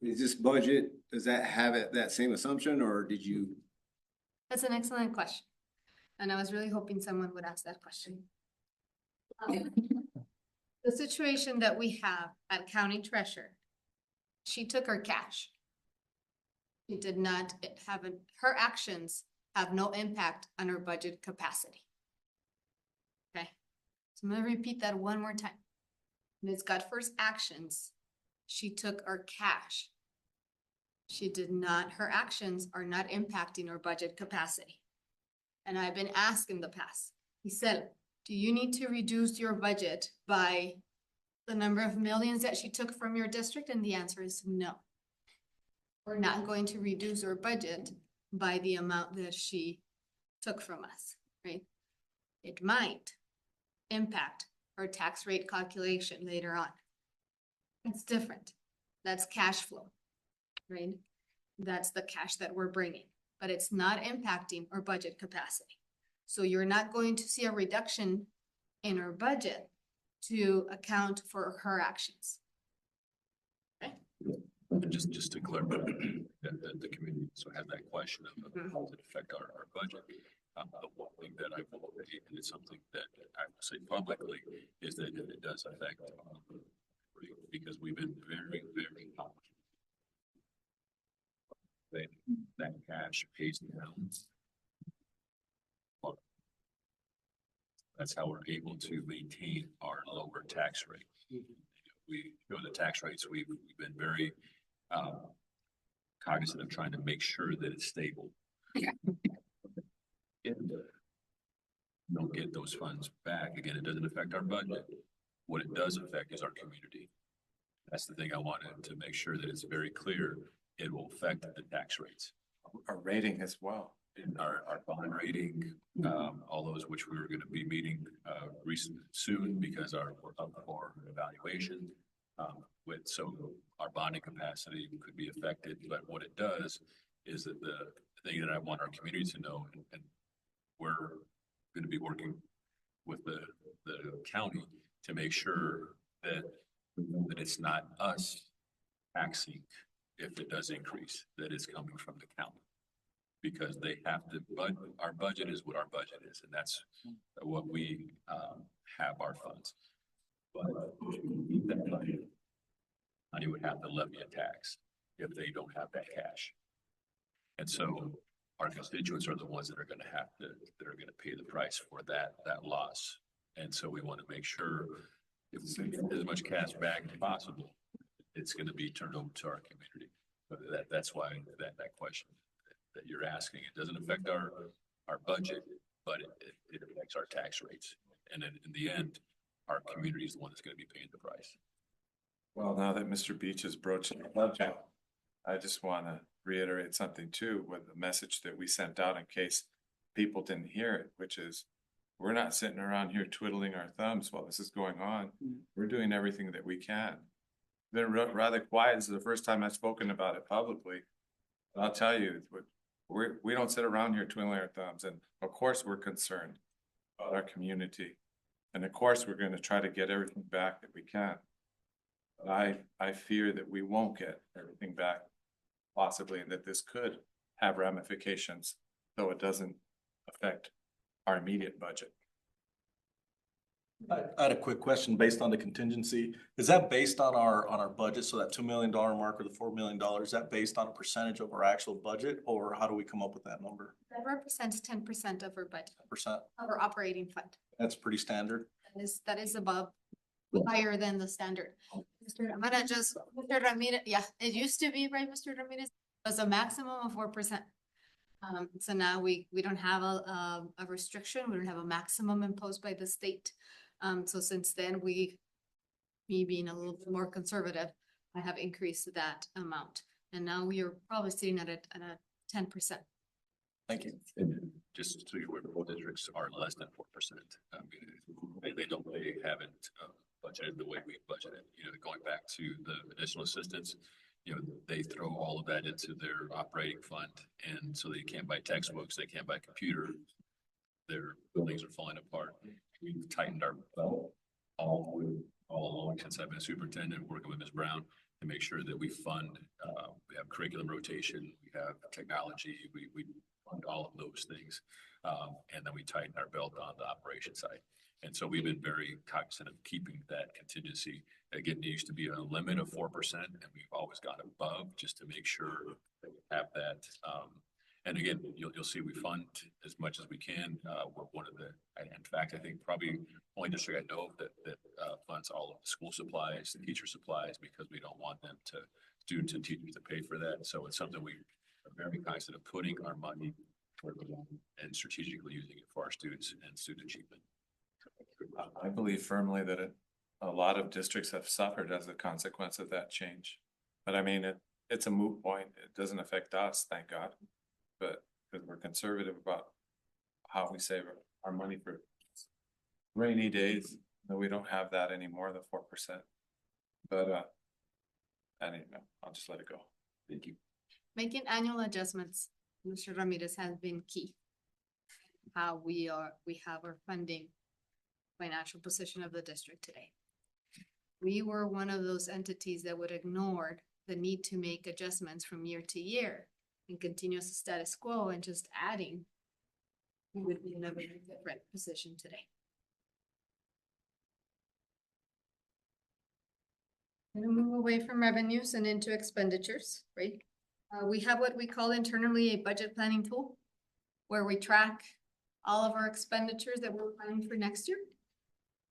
Is this budget, does that have that same assumption, or did you? That's an excellent question. And I was really hoping someone would ask that question. The situation that we have at County Treasurer, she took her cash. She did not her actions have no impact on her budget capacity. Okay, so I'm gonna repeat that one more time. Ms. Gutford's actions, she took her cash. She did not, her actions are not impacting her budget capacity. And I've been asked in the past, he said, do you need to reduce your budget by the number of millions that she took from your district? And the answer is no. We're not going to reduce our budget by the amount that she took from us, right? It might impact her tax rate calculation later on. It's different. That's cash flow, right? That's the cash that we're bringing, but it's not impacting our budget capacity. So you're not going to see a reduction in our budget to account for her actions. Just to clarify, that the community so had that question of how does it affect our budget. The one thing that I will say, and it's something that I will say publicly, is that it does affect because we've been very, very that cash pays the balance. That's how we're able to maintain our lower tax rate. We go the tax rates, we've been very cognizant of trying to make sure that it's stable. And don't get those funds back. Again, it doesn't affect our budget. What it does affect is our community. That's the thing I wanted to make sure that it's very clear. It will affect the tax rates. Our rating as well. In our bond rating, all those which we were going to be meeting soon because we're up for evaluation. So our bonding capacity could be affected, but what it does is that the thing that I want our community to know, and we're going to be working with the county to make sure that it's not us taxing if it does increase, that it's coming from the county. Because they have to, but our budget is what our budget is, and that's what we have our funds. But that budget, county would have to levy a tax if they don't have that cash. And so our constituents are the ones that are going to pay the price for that loss. And so we want to make sure if we get as much cash back as possible, it's going to be turned over to our community. But that's why that question that you're asking, it doesn't affect our budget, but it affects our tax rates. And in the end, our community is the one that's going to be paying the price. Well, now that Mr. Beach is broaching the budget, I just want to reiterate something too, with the message that we sent out in case people didn't hear it, which is we're not sitting around here twiddling our thumbs while this is going on. We're doing everything that we can. Been rather quiet. This is the first time I've spoken about it publicly. But I'll tell you, we don't sit around here twiddling our thumbs. And of course, we're concerned about our community. And of course, we're going to try to get everything back that we can. But I fear that we won't get everything back, possibly, and that this could have ramifications, though it doesn't affect our immediate budget. I had a quick question based on the contingency. Is that based on our budget? So that $2 million mark or the $4 million, is that based on a percentage of our actual budget, or how do we come up with that number? That represents 10% of our budget, 10%? of our operating fund. That's pretty standard. That is above, higher than the standard. I'm gonna just, Mr. Ramirez, yeah, it used to be, right, Mr. Ramirez, it was a maximum of 4%. So now we don't have a restriction, we don't have a maximum imposed by the state. So since then, me being a little bit more conservative, I have increased that amount. And now we are probably sitting at a 10%. Thank you. And just so you're aware, both districts are less than 4%. They haven't budgeted the way we budgeted, going back to the additional assistance. They throw all of that into their operating fund, and so they can't buy textbooks, they can't buy computer. Their buildings are falling apart. We've tightened our belt all along since I've been superintendent, working with Ms. Brown to make sure that we fund, we have curriculum rotation, we have technology, we fund all of those things. And then we tighten our belt on the operation side. And so we've been very cognizant of keeping that contingency. Again, it used to be a limit of 4%, and we've always gone above just to make sure that we have that. And again, you'll see we fund as much as we can. We're one of the, in fact, I think probably only district I know of that funds all of the school supplies, the teacher supplies, because we don't want them to, students and teachers to pay for that. So it's something we are very cognizant of putting our money toward and strategically using it for our students and student achievement. I believe firmly that a lot of districts have suffered as a consequence of that change. But I mean, it's a moot point. It doesn't affect us, thank God. But because we're conservative about how we save our money for rainy days, that we don't have that anymore, the 4%. But anyway, I'll just let it go. Thank you. Making annual adjustments, Mr. Ramirez, has been key. How we have our funding financial position of the district today. We were one of those entities that would ignore the need to make adjustments from year to year and continue as a status quo and just adding. We would be in a very different position today. Gonna move away from revenues and into expenditures, right? We have what we call internally a budget planning tool, where we track all of our expenditures that we're planning for next year.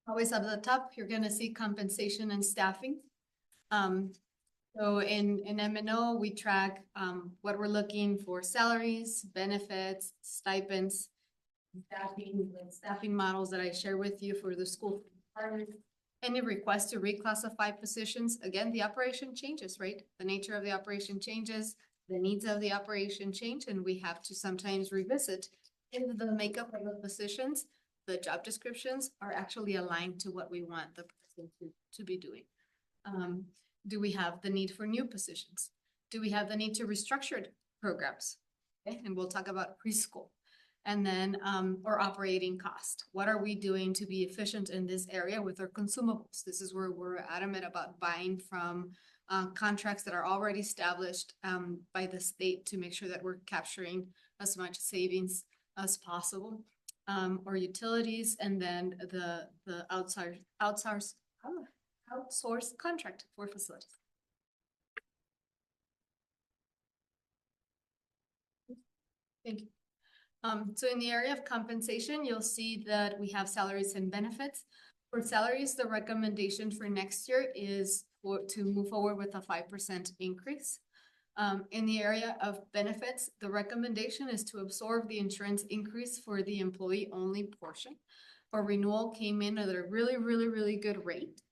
Always up at the top, you're gonna see compensation and staffing. So in M&O, we track what we're looking for: salaries, benefits, stipends, staffing models that I share with you for the school department. Any request to reclassify positions, again, the operation changes, right? The nature of the operation changes, the needs of the operation change, and we have to sometimes revisit in the makeup of the positions. The job descriptions are actually aligned to what we want the person to be doing. Do we have the need for new positions? Do we have the need to restructure programs? Okay, and we'll talk about preschool. And then, or operating cost. What are we doing to be efficient in this area with our consumables? This is where we're adamant about buying from contracts that are already established by the state to make sure that we're capturing as much savings as possible. Or utilities, and then the outsource contract for facilities. Thank you. So in the area of compensation, you'll see that we have salaries and benefits. For salaries, the recommendation for next year is to move forward with a 5% increase. In the area of benefits, the recommendation is to absorb the insurance increase for the employee-only portion. Our renewal came in at a really good rate.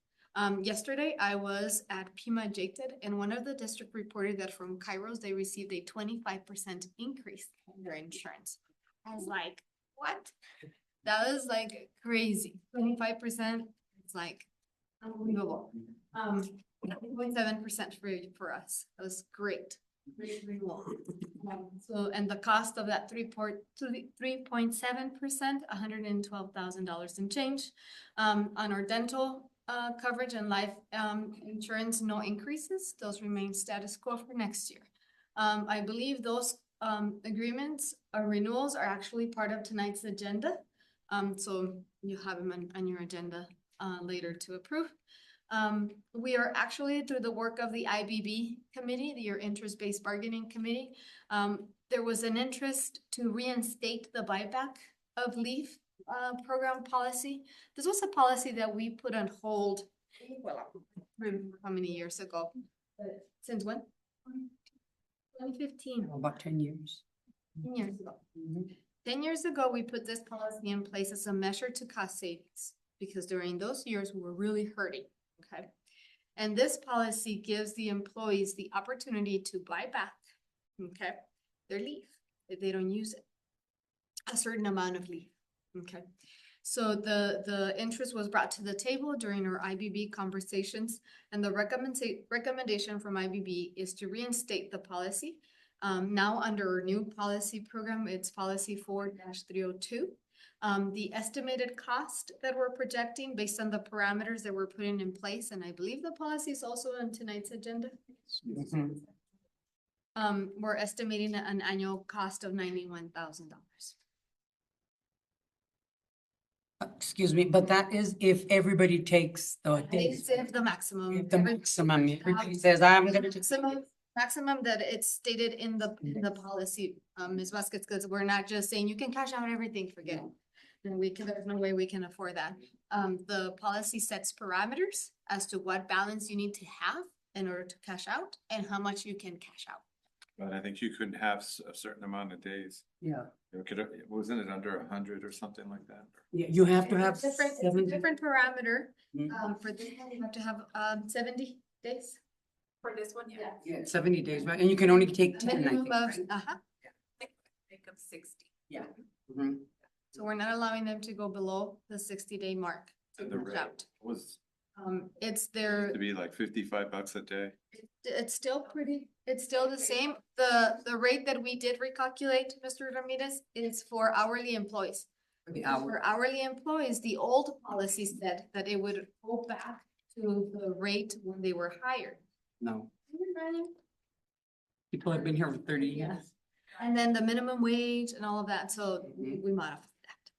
Yesterday, I was at Pima JTED, and one of the district reported that from Kairos, they received a 25% increase in their insurance. I was like, what? That was like crazy. 25%, it's like unbelievable. 0.7% for us. That was great. Great renewal. So, and the cost of that 3.7%, $112,000 in change. On our dental coverage and life insurance, no increases. Those remain status quo for next year. I believe those agreements or renewals are actually part of tonight's agenda. So you have them on your agenda later to approve. We are actually, through the work of the IBB committee, your interest-based bargaining committee, there was an interest to reinstate the buyback of leave program policy. This was a policy that we put on hold, well, I don't remember how many years ago, but since when? 2015. About 10 years. 10 years ago. Mhm. 10 years ago, we put this policy in place as a measure to cost savings, because during those years, we were really hurting, okay? And this policy gives the employees the opportunity to buy back, okay, their leave, if they don't use it. A certain amount of leave, okay? So the interest was brought to the table during our IBB conversations, and the recommendation from IBB is to reinstate the policy. Now under our new policy program, it's policy 4-302. The estimated cost that we're projecting based on the parameters that we're putting in place, and I believe the policy is also on tonight's agenda. Mhm. We're estimating an annual cost of $91,000. Excuse me, but that is if everybody takes the days. It's if the maximum. If the maximum, everybody says, I'm gonna do. Maximum that it's stated in the policy, Ms. Vasquez, because we're not just saying you can cash out everything, forget it. And there's no way we can afford that. The policy sets parameters as to what balance you need to have in order to cash out and how much you can cash out. But I think you couldn't have a certain amount of days. Yeah, Wasn't it under 100 or something like that? yeah, you have to have It's a 70. different parameter. Mhm. For this one, you have to have 70 days. For this one, yeah. Yeah, 70 days, right? And you can only take A 10, I minimum think, of, right? Make of 60. Mhm. So we're not allowing them to go below the 60-day mark. to And the cash rate out. was It's their, to be like $55 a day. it's still it's still the same. The rate that we did recalculate, Mr. Ramirez, is for hourly employees. For the hour. For hourly employees, the old policy said that it would go back to the rate when they were hired. No, people have been here for 30 years. And then the minimum wage and all of that, so we modified that.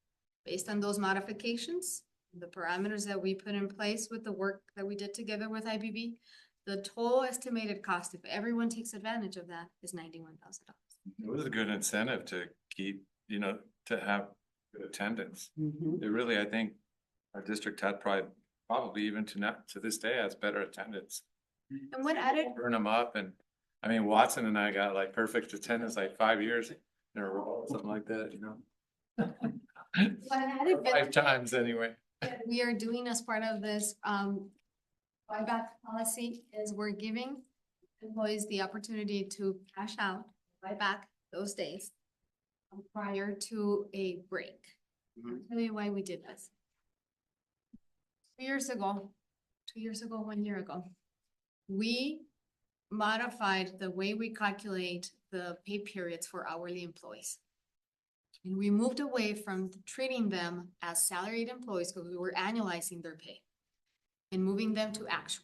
Based on those modifications, the parameters that we put in place with the work that we did together with IBB, the total estimated cost, if everyone takes advantage of that, is $91,000. It was a good incentive to keep, to have good attendance. Mhm. It really, I think our district had probably even to this day has better attendance. And what added, Burn them up and, I mean, Watson and I got like perfect attendance, like 5 years in a row, something like that, what added 5 times anyway. that we are doing as part of this buyback policy is we're giving employees the opportunity to cash out, buy back those days prior to a break. I'll tell you why we did this. 2 years ago, 1 year ago, we modified the way we calculate the pay periods for hourly employees. And we moved away from treating them as salaried employees because we were annualizing their pay and moving them to actual.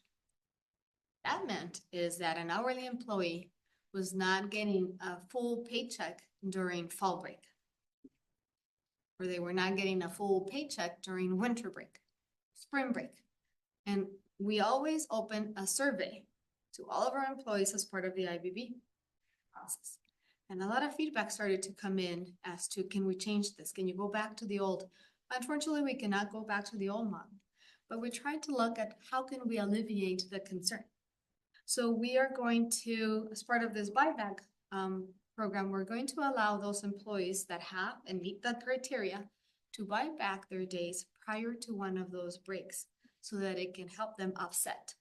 That meant is that an hourly employee was not getting a full paycheck during fall break. Or they were not getting a full paycheck during winter break, spring break. And we always open a survey to all of our employees as part of the IBB process. And a lot of feedback started to come in as to, can we change this? Can you go back to the old? Unfortunately, we cannot go back to the old model, but we tried to look at how can we alleviate the concern. So we are going to, as part of this buyback program, we're going to allow those employees that have and meet that criteria to buy back their days prior to one of those breaks so that it can help them offset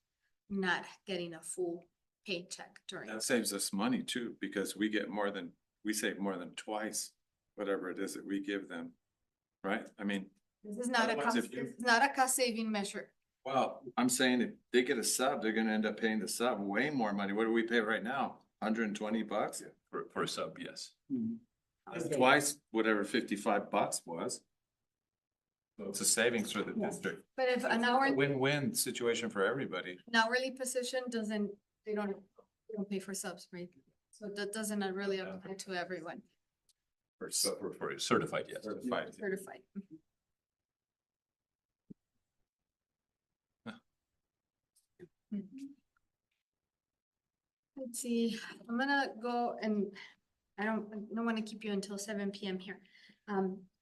not getting a full paycheck during. That saves us money too, because we save more than twice whatever it is that we give them, right? I mean, This is not a Otherwise, cost, if you- this is not a cost saving measure. well, I'm saying if they get a sub, they're gonna end up paying the sub way more money. What do we pay right now? $120? For a sub, yes. That's twice whatever $55 was. So it's a savings for the district. But if an hour, Win-win situation for everybody. an hourly position doesn't, they don't pay for subs, right? So that doesn't really apply to everyone For certified, yes. Certified. certified. Let's see, I'm gonna go and I don't want to keep you until 7 PM here.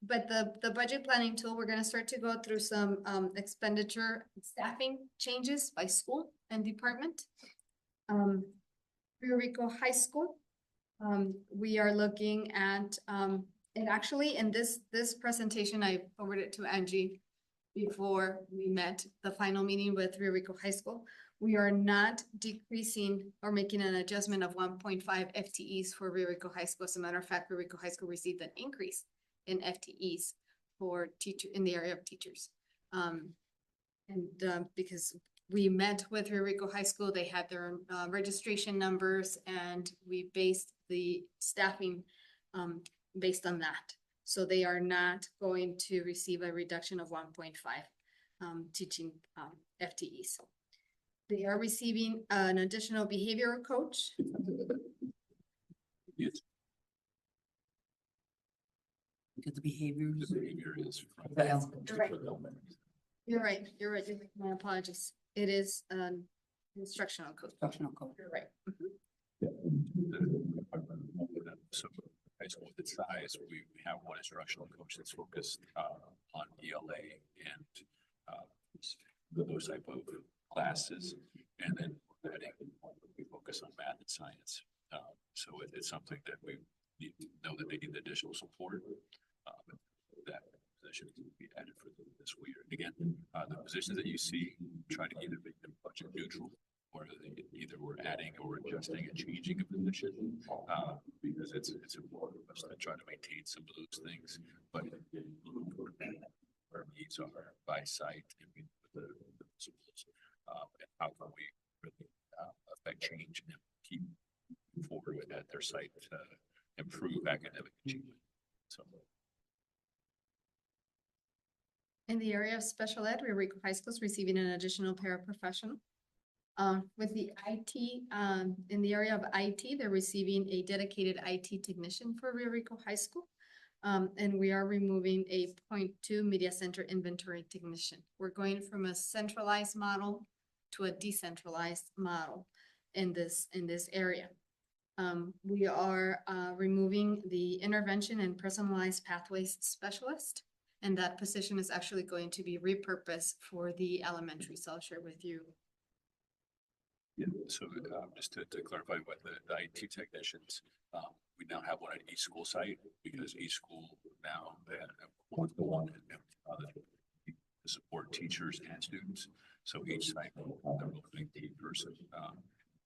But the budget planning tool, we're gonna start to go through some expenditure staffing changes by school and department. Rio Rico High School, We are looking at, and actually in this presentation, I forwarded it to Angie before we met the final meeting with Rio Rico High School. We are not decreasing or making an adjustment of 1.5 FTEs for Rio Rico High School. As a matter of fact, Rio Rico High School received an increase in FTEs for in the area of teachers. Because we met with Rio Rico High School, they had their registration numbers, and we based the staffing based on that. So they are not going to receive a reduction of 1.5 teaching FTEs. They are receiving an additional behavioral coach. Yes, Because the behaviors. the behavior is. You're right, you're right. My apologies. It is an instructional coach. Instructional coach. You're right. So high school with its size, we have one instructional coach that's focused on ELA and those type of classes. And then we focus on math and science. So it's something that we need to know that they need additional support. That position can be added for this school year. And again, the positions that you see, try to either make them budget neutral, or either we're adding or adjusting and changing a position, because it's important for us to try to maintain some of those things. But our needs are by site and with the principals, and how can we really affect change and keep forward with at their site to improve academic achievement. So. In the area of special ed, Rio Rico High School is receiving an additional paraprofessional. With the IT, in the area of IT, they're receiving a dedicated IT technician for Rio Rico High School. And we are removing a 0.2 media center inventory technician. We're going from a centralized model to a decentralized model in this area. We are removing the intervention and personalized pathways specialist. And that position is actually going to be repurposed for the elementary. So I'll share with you. Yeah, so just to clarify what the IT technicians, we now have one at each school site, because each school now they have one to support teachers and students. So each site will have their own IT person.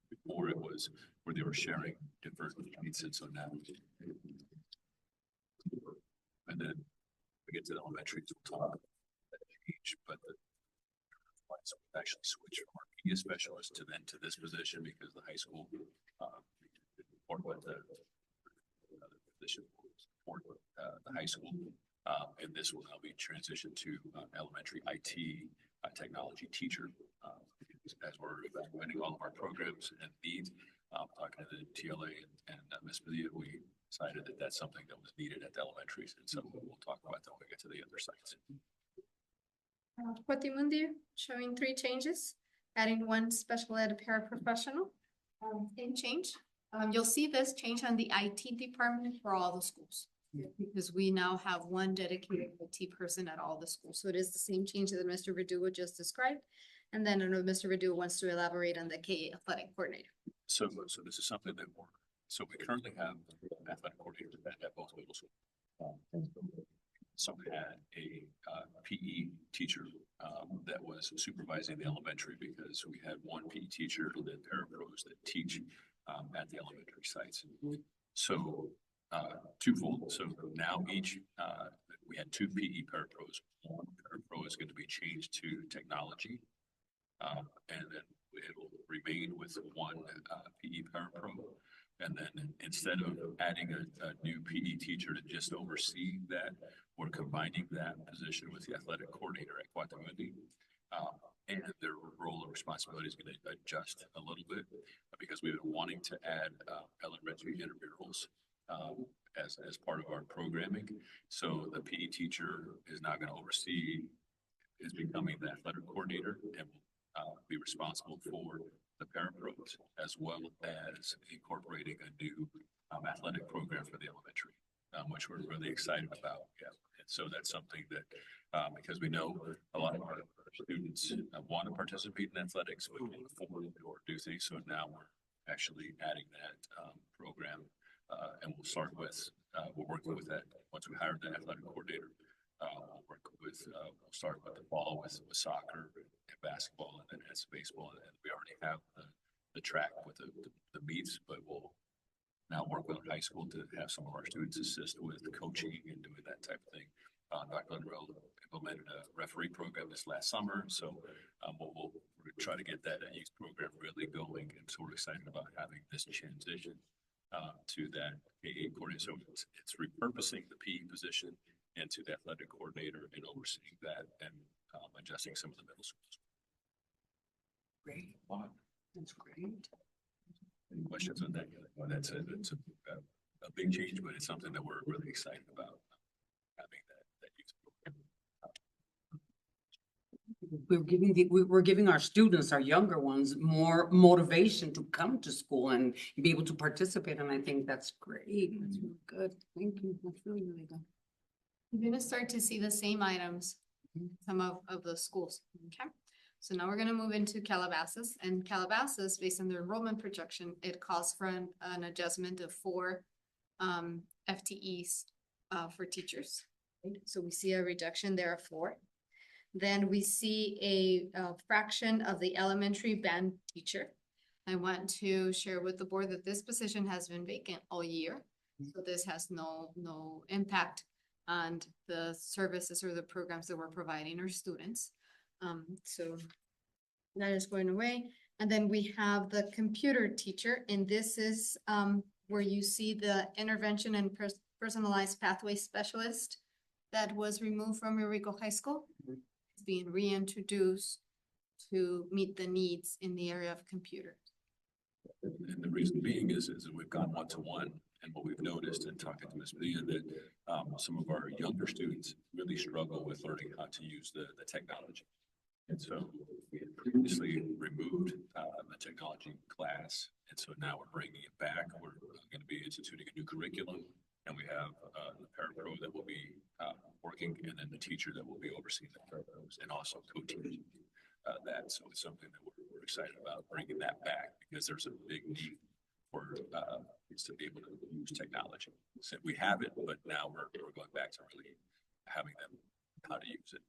Before it was where they were sharing different needs, and so now. And then we get to the elementary, we'll talk about that change, but actually switch from our media specialist to this position, because the high school or what the position will support the high school, and this will now be transitioned to elementary IT technology teacher, as we're evaluating all of our programs and needs. Talking to the TLA and Ms. Padilla, we decided that that's something that was needed at the elementaries, and so we'll talk about that when we get to the other sites. Cuatimundi showing 3 changes, adding 1 special ed paraprofessional. Same change. You'll see this change on the IT department for all the schools, because we now have 1 dedicated IT person at all the schools. So it is the same change that Mr. Verdugo just described. And then I know Mr. Verdugo wants to elaborate on the KA athletic coordinator. So this is something that we currently have athletic coordinators at both middle schools. So we had a PE teacher that was supervising the elementary, because we had 1 PE teacher and then parapros that teach at the elementary sites. So twofold. So now we had 2 PE parapros. 1 parapro is going to be changed to technology, and then it will remain with 1 PE parapro. And then instead of adding a new PE teacher to just oversee that, we're combining that position with the athletic coordinator at Cuatimundi. And their role and responsibility is going to adjust a little bit, because we've been wanting to add elementary intramurals as part of our programming. So the PE teacher is now going to is becoming the athletic coordinator, and will be responsible for the parapros, as well as incorporating a new athletic program for the elementary, which we're really excited about. Yeah. And so that's something that, because we know a lot of our students want to participate in athletics, but can't afford or do things. So now we're actually adding that program And we'll start with, we're working with that, once we hire the athletic coordinator. We'll work with, we'll start with the fall with soccer and basketball and then as baseball. And we already have the track with the meets, but we'll now work with high school to have some of our students assist with coaching and doing that type of thing. Dr. Unruh implemented a referee program this last summer, so we'll try to get that youth program really going. And so we're excited about having this transition to that KA coordinator. So it's repurposing the PE position into the athletic coordinator and overseeing that and adjusting some of the middle schools. Great. That's great. Any questions on that? Well, it's a big change, but it's something that we're really excited about having that youth program. We're giving our students, our younger ones, more motivation to come to school and be able to participate. And I think that's great. That's really good. Thank you. That's really, really good. You're gonna start to see the same items, in some of the schools, okay? So now we're gonna move into Calabasas, and Calabasas, based on the enrollment projection, it calls for an adjustment of 4 FTEs for teachers. So we see a reduction there of 4. Then we see a fraction of the elementary band teacher. I want to share with the board that this position has been vacant all year. So this has no impact on the services or the programs that we're providing our students. So that is going away. And then we have the computer teacher, and this is where you see the intervention and personalized pathway specialist that was removed from Eureka High School. It's being reintroduced to meet the needs in the area of computer. And the reason being is that we've gone one-to-one, and what we've noticed in talking to Ms. Padilla, that some of our younger students really struggle with learning how to use the technology. And so we had previously removed the technology class, and so now we're bringing it back. We're going to be instituting a new curriculum, and we have the parapro that will be working, and then the teacher that will be overseeing the parapros and also co-teaching that. So it's something that we're excited about bringing that back, because there's a big need for kids to be able to use technology. So we have it, but now we're going back to really having them how to use it.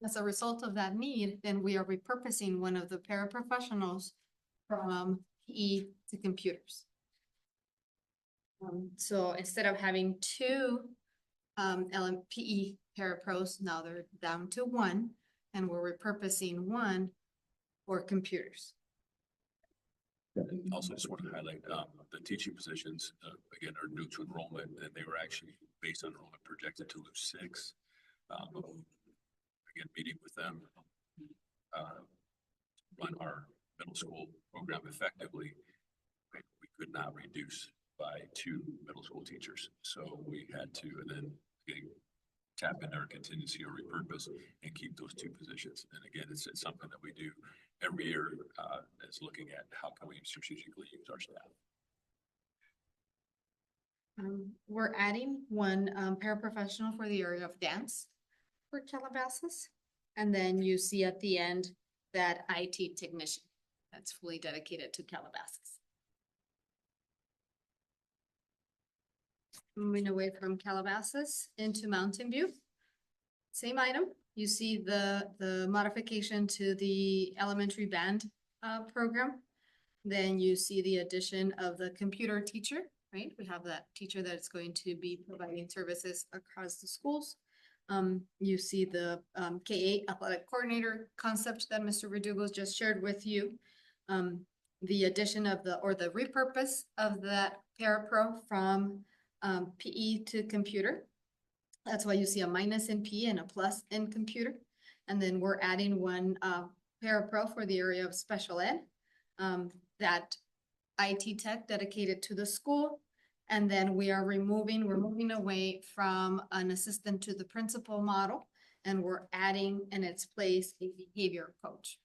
As a result of that need, then we are repurposing one of the paraprofessionals from PE to computers. So instead of having 2 PE parapros, now they're down to 1, and we're repurposing 1 for computers. Also, just want to highlight the teaching positions, again, are new to enrollment, and they were actually based on enrollment projected to lose 6. Again, meeting with them, run our middle school program effectively, we could not reduce by 2 middle school teachers. So we had to, and then again, tap into our contingency or repurpose and keep those 2 positions. And again, it's something that we do every year, is looking at how can we strategically use our staff. We're adding 1 paraprofessional for the area of dance for Calabasas. And then you see at the end that IT technician that's fully dedicated to Calabasas. Moving away from Calabasas into Mountain View. Same item. You see the modification to the elementary band program. Then you see the addition of the computer teacher, right? We have that teacher that's going to be providing services across the schools. You see the KA athletic coordinator concept that Mr. Verdugo just shared with you. The addition of the repurpose of that parapro from PE to computer. That's why you see a minus in PE and a plus in computer. And then we're adding 1 parapro for the area of special ed, that IT tech dedicated to the school. And then we're moving away from an assistant to the principal model, and we're adding in its place a behavior coach.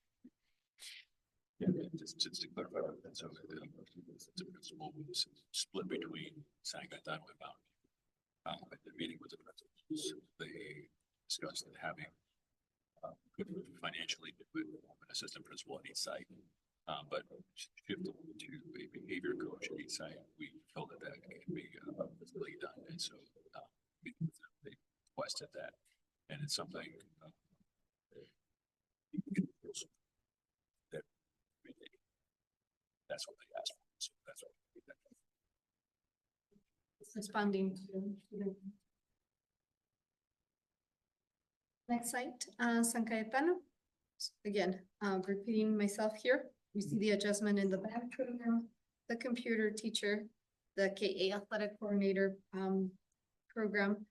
Yeah, just to clarify that, so the principal was split between San Gaetano and Mountain. At the meeting with the principals, they discussed having financially an assistant principal at each site. But shifting to a behavior coach at each site, we felt that that can be really done. And so they requested that. And it's something that that's what they asked for. So that's what we did. Responding to the next site, San Cayetano. Again, repeating myself here, you see the adjustment in the band program, the computer teacher, the KA athletic coordinator program,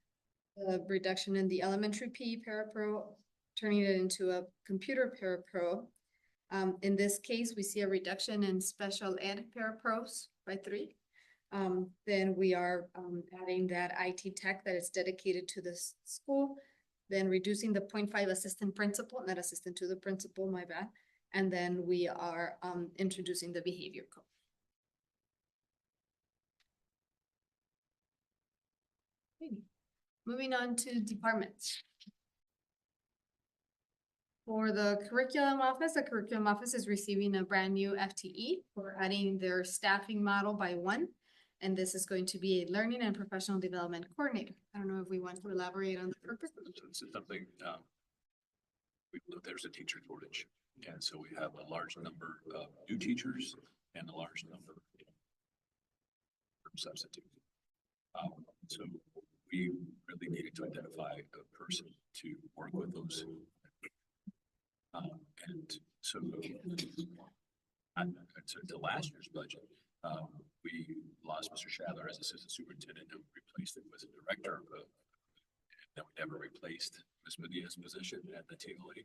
the reduction in the elementary PE parapro, turning it into a computer parapro. In this case, we see a reduction in special ed parapros by 3. Then we are adding that IT tech that is dedicated to this school, then reducing the 0.5 assistant principal, not assistant to the principal, my bad. And then we are introducing the behavior coach. Okay. Moving on to departments. For the curriculum office is receiving a brand new FTE. We're adding their staffing model by 1. And this is going to be a learning and professional development coordinator. I don't know if we want to elaborate on the purpose. So this is something, we know there's a teacher shortage. And so we have a large number of new teachers and a large number of substitutes. So we really needed to identify a person to work with those. And so to last year's budget, we lost Mr. Shadler as assistant superintendent and replaced it with a director. And then we never replaced Ms. Medea's position at the TLA.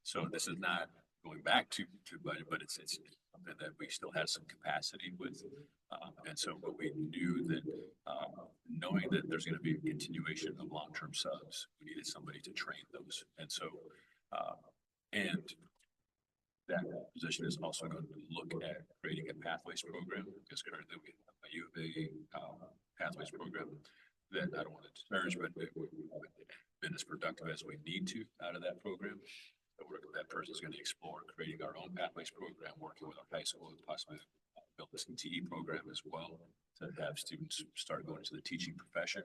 So this is not going back to budget, but it's something that we still have some capacity with. And so, but we knew that knowing that there's going to be a continuation of long-term subs, we needed somebody to train those. And so, and that position is also going to look at creating a pathways program, because currently we have a U of A pathways program that I don't want to disparage, but we've been as productive as we need to out of that program. That person is going to explore creating our own pathways program, working with our high school, and possibly build a CTE program as well to have students start going to the teaching profession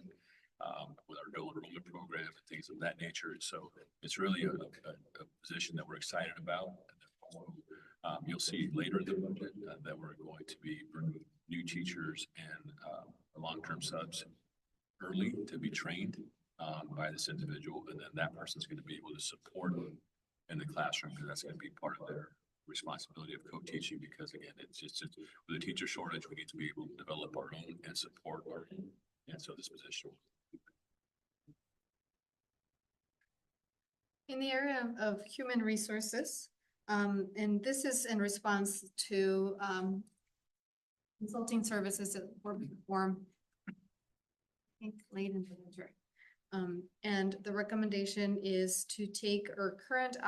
with our dual enrollment program and things of that nature. So it's really a position that we're excited about. You'll see later in the budget that we're going to be bringing new teachers and long-term subs early to be trained by this individual, and then that person's going to be able to support in the classroom, because that's going to be part of their responsibility of co-teaching. Because again, it's just with a teacher shortage, we need to be able to develop our own and support our own. And so this position. In the area of human resources, and this is in response to consulting services that were performed, I think, late in the winter. And the recommendation is to take our current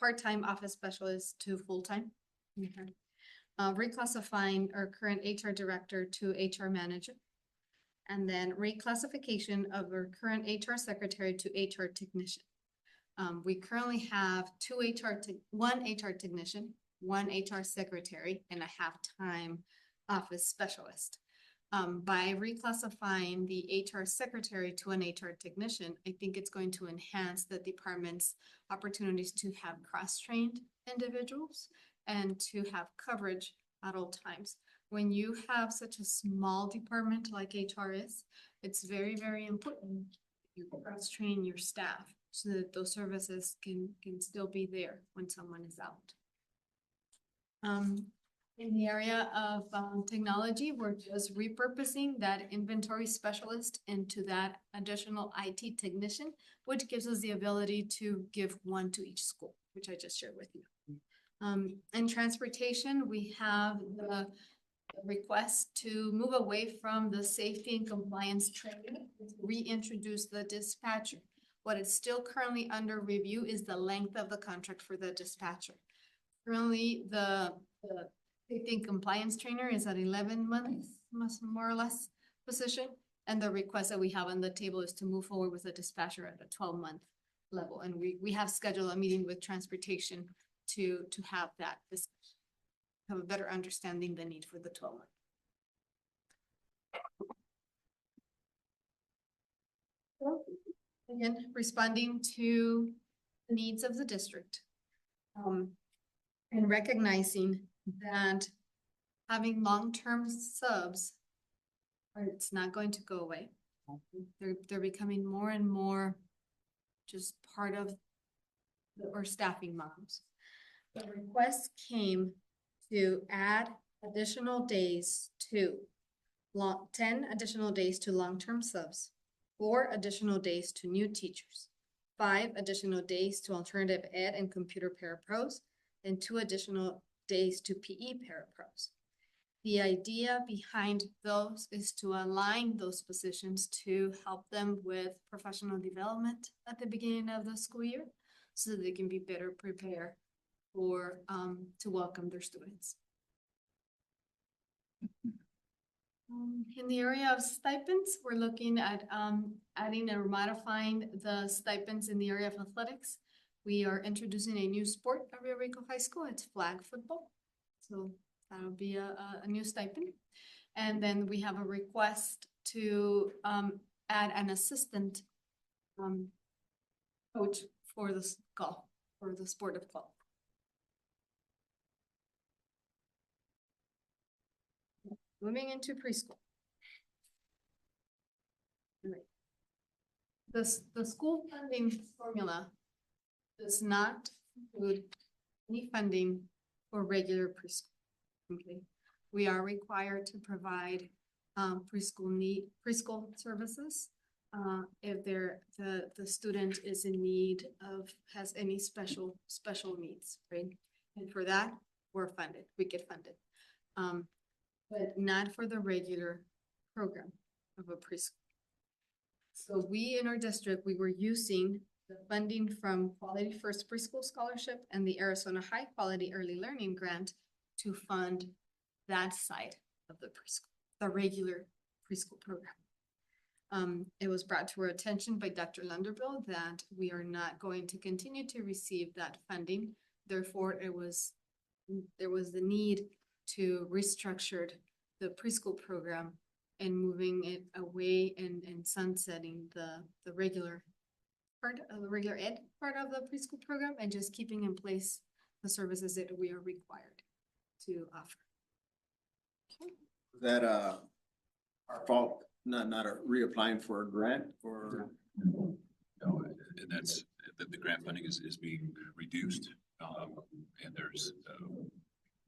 part-time office specialist to full-time. Okay. Reclassifying our current HR director to HR manager. And then reclassification of our current HR secretary to HR technician. We currently have one HR technician, one HR secretary, and a half-time office specialist. By reclassifying the HR secretary to an HR technician, I think it's going to enhance the department's opportunities to have cross-trained individuals and to have coverage at all times. When you have such a small department like HR is, it's very, very important you cross-train your staff so that those services can still be there when someone is out. In the area of technology, we're just repurposing that inventory specialist into that additional IT technician, which gives us the ability to give one to each school, which I just shared with you. In transportation, we have the request to move away from the safety and compliance training, reintroduce the dispatcher. What is still currently under review is the length of the contract for the dispatcher. Currently, the safety and compliance trainer is at 11 months, more or less, position. And the request that we have on the table is to move forward with a dispatcher at a 12-month level. And we have scheduled a meeting with transportation to have that discussion. have a better understanding the need for the 12-month. Again, responding to the needs of the district. And recognizing that having long-term subs, it's not going to go away. They're becoming more and more just part of our staffing models. The request came to add additional days to 10 additional days to long-term subs, 4 additional days to new teachers, 5 additional days to alternative ed and computer parapros, and 2 additional days to PE parapros. The idea behind those is to align those positions to help them with professional development at the beginning of the school year, so that they can be better prepared for, to welcome their students. In the area of stipends, we're looking at adding or modifying the stipends in the area of athletics. We are introducing a new sport at Rio Rico High School. It's flag football. So that'll be a new stipend. And then we have a request to add an assistant coach for the golf, for the sport of golf. Moving into preschool. Right. The school funding formula does not include any funding for regular preschool. Okay, we are required to provide preschool services if the student is in need of, has any special needs, right? And for that, we're funded, we get funded. But not for the regular program of a preschool. So we in our district, we were using the funding from Quality First Preschool Scholarship and the Arizona High Quality Early Learning Grant to fund that side of the preschool, the regular preschool program. It was brought to our attention by Dr. Lunderbill that we are not going to continue to receive that funding. Therefore, there was the need to restructure the preschool program and moving it away and sunsetting the regular part of the regular ed part of the preschool program and just keeping in place the services that we are required to offer. Okay. That, our fault, not reapplying for a grant or? No, and that's, the grant funding is being reduced. And there's,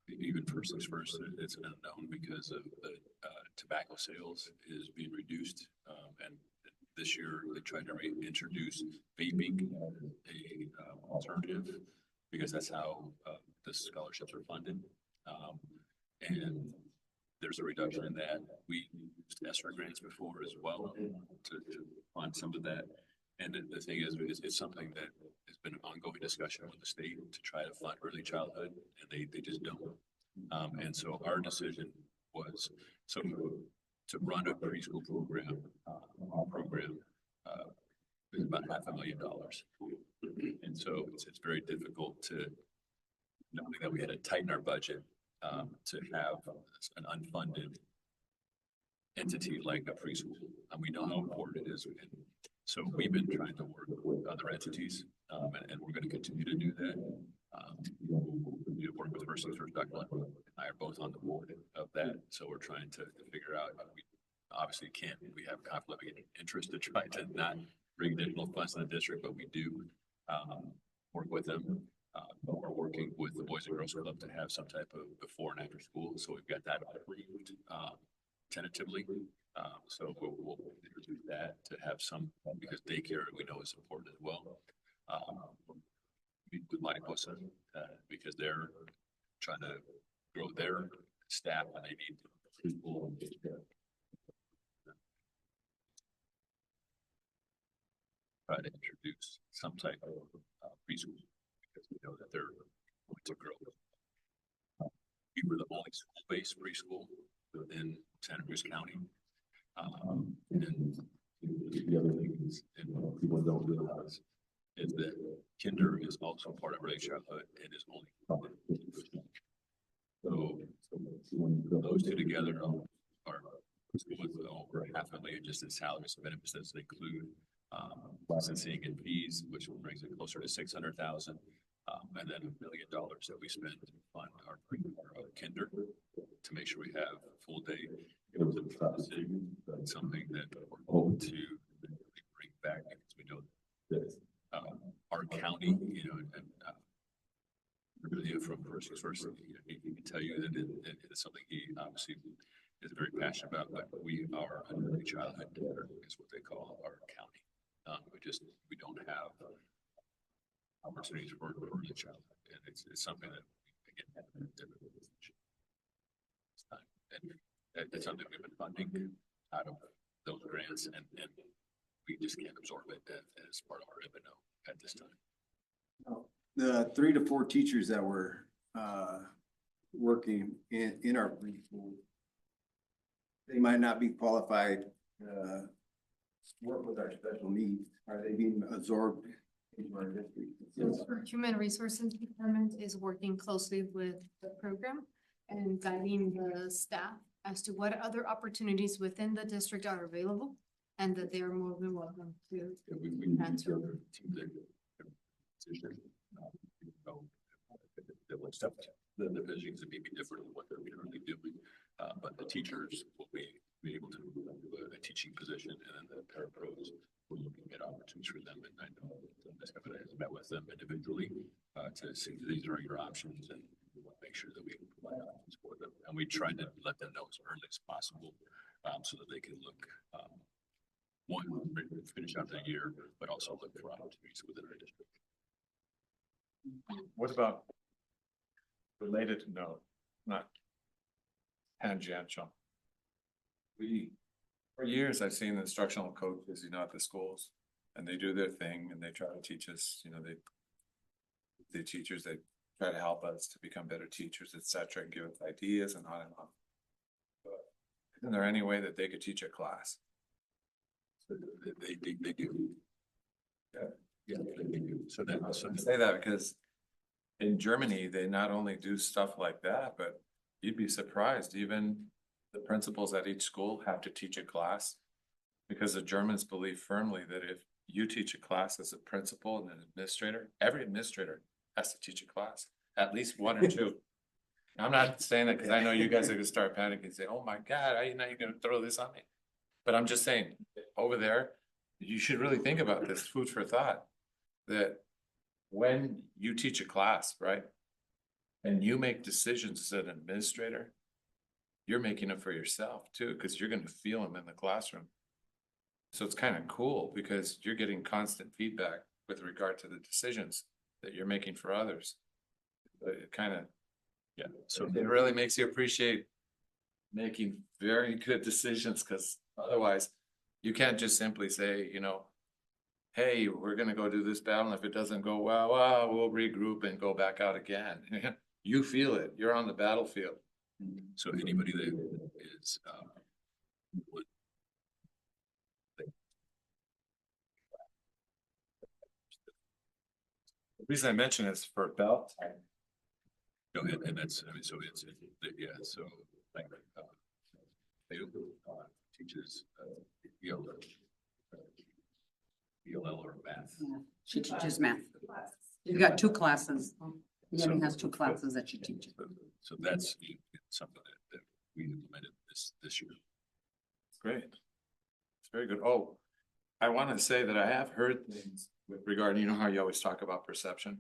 even first things first, it's an unknown because of the tobacco sales is being reduced. And this year they tried to reintroduce vaping, a alternative, because that's how the scholarships are funded. And there's a reduction in that. We used ESSER grants before as well to fund some of that. And the thing is, it's something that has been an ongoing discussion with the state to try to fund early childhood, and they just don't. And so our decision was to run a preschool program is about $500,000. And so it's very difficult to, knowing that we had to tighten our budget, to have an unfunded entity like a preschool. And we know how important it is. And so we've been trying to work with other entities, and we're going to continue to do that. We work with First Things First. Dr. Lundberg and I are both on the board of that. So we're trying to figure out, we obviously can't, we have conflict of interest to try to not bring additional funds to the district, but we do work with them. We're working with the Boys and Girls Club to have some type of before and after school. So we've got that approved tentatively. So we'll do that to have some, because daycare we know is important as well. With Mariposa, because they're trying to grow their staff and they need people. Try to introduce some type of preschool because we know that they're going to grow. We were the only school-based preschool within Santa Cruz County. And the other thing is, and people don't realize, is that kinder is also part of early childhood and is only funded 50%. So when you put those two together, are with over $500,000 just in salaries and benefits that include licensing and fees, which brings it closer to 600,000. And then $1 million that we spend on our kinder to make sure we have full day. It was a tough decision, but something that we're hoping to bring back because we know that our county, you know, and really from first, you know, he can tell you that it is something he obviously is very passionate about, but we are an early childhood care is what they call our county. We don't have opportunities for early childhood, and it's something that again, and it's something we've been funding out of those grants, and we just can't absorb it as part of our revenue at this time. The 3 to 4 teachers that were working in our preschool, they might not be qualified to work with our special needs. Are they being absorbed into our district? Our Human Resources Department is working closely with the program and guiding the staff as to what other opportunities within the district are available and that they are more than welcome to. We transfer. The divisions that may be different than what they're currently doing, but the teachers will be able to move into a teaching position, and then the parapros, we're looking at opportunities for them, and I know Ms. Governor has met with them individually to see that these are your options, and we want to make sure that we can provide options for them, and we try to let them know as early as possible, so that they can look, one, finish out the year, but also look for opportunities within our district. What about related, no, not tangential? For years, I've seen instructional coaches, you know, at the schools, and they do their thing and they try to teach us, you know, the teachers, they try to help us to become better teachers, etc., and give us ideas and on and on. But isn't there any way that they could teach a class? So they do. Yeah, they do. So that, I say that because in Germany, they not only do stuff like that, but you'd be surprised, even the principals at each school have to teach a class. Because the Germans believe firmly that if you teach a class as a principal and an administrator, every administrator has to teach a class, at least 1 or 2. I'm not saying that because I know you guys are gonna start panicking and say, oh my God, how you know you're gonna throw this on me? But I'm just saying, over there, you should really think about this, food for thought. That when you teach a class, right? And you make decisions as an administrator, you're making them for yourself too, because you're gonna feel them in the classroom. So it's kind of cool because you're getting constant feedback with regard to the decisions that you're making for others. But it kind of, yeah. So it really makes you appreciate making very good decisions, because otherwise you can't just simply say, you know, hey, we're gonna go do this battle, and if it doesn't go well, we'll regroup and go back out again. You feel it, you're on the battlefield. So anybody that is, would The reason I mention is for belt. go ahead, and that's, I mean, so yeah, so like, they teaches, ELL or math. She teaches math. You've got 2 classes. She only has 2 classes that she teaches. So that's something that we implemented this year. Great. It's very good. Oh, I want to say that I have heard things with regard, you know how you always talk about perception?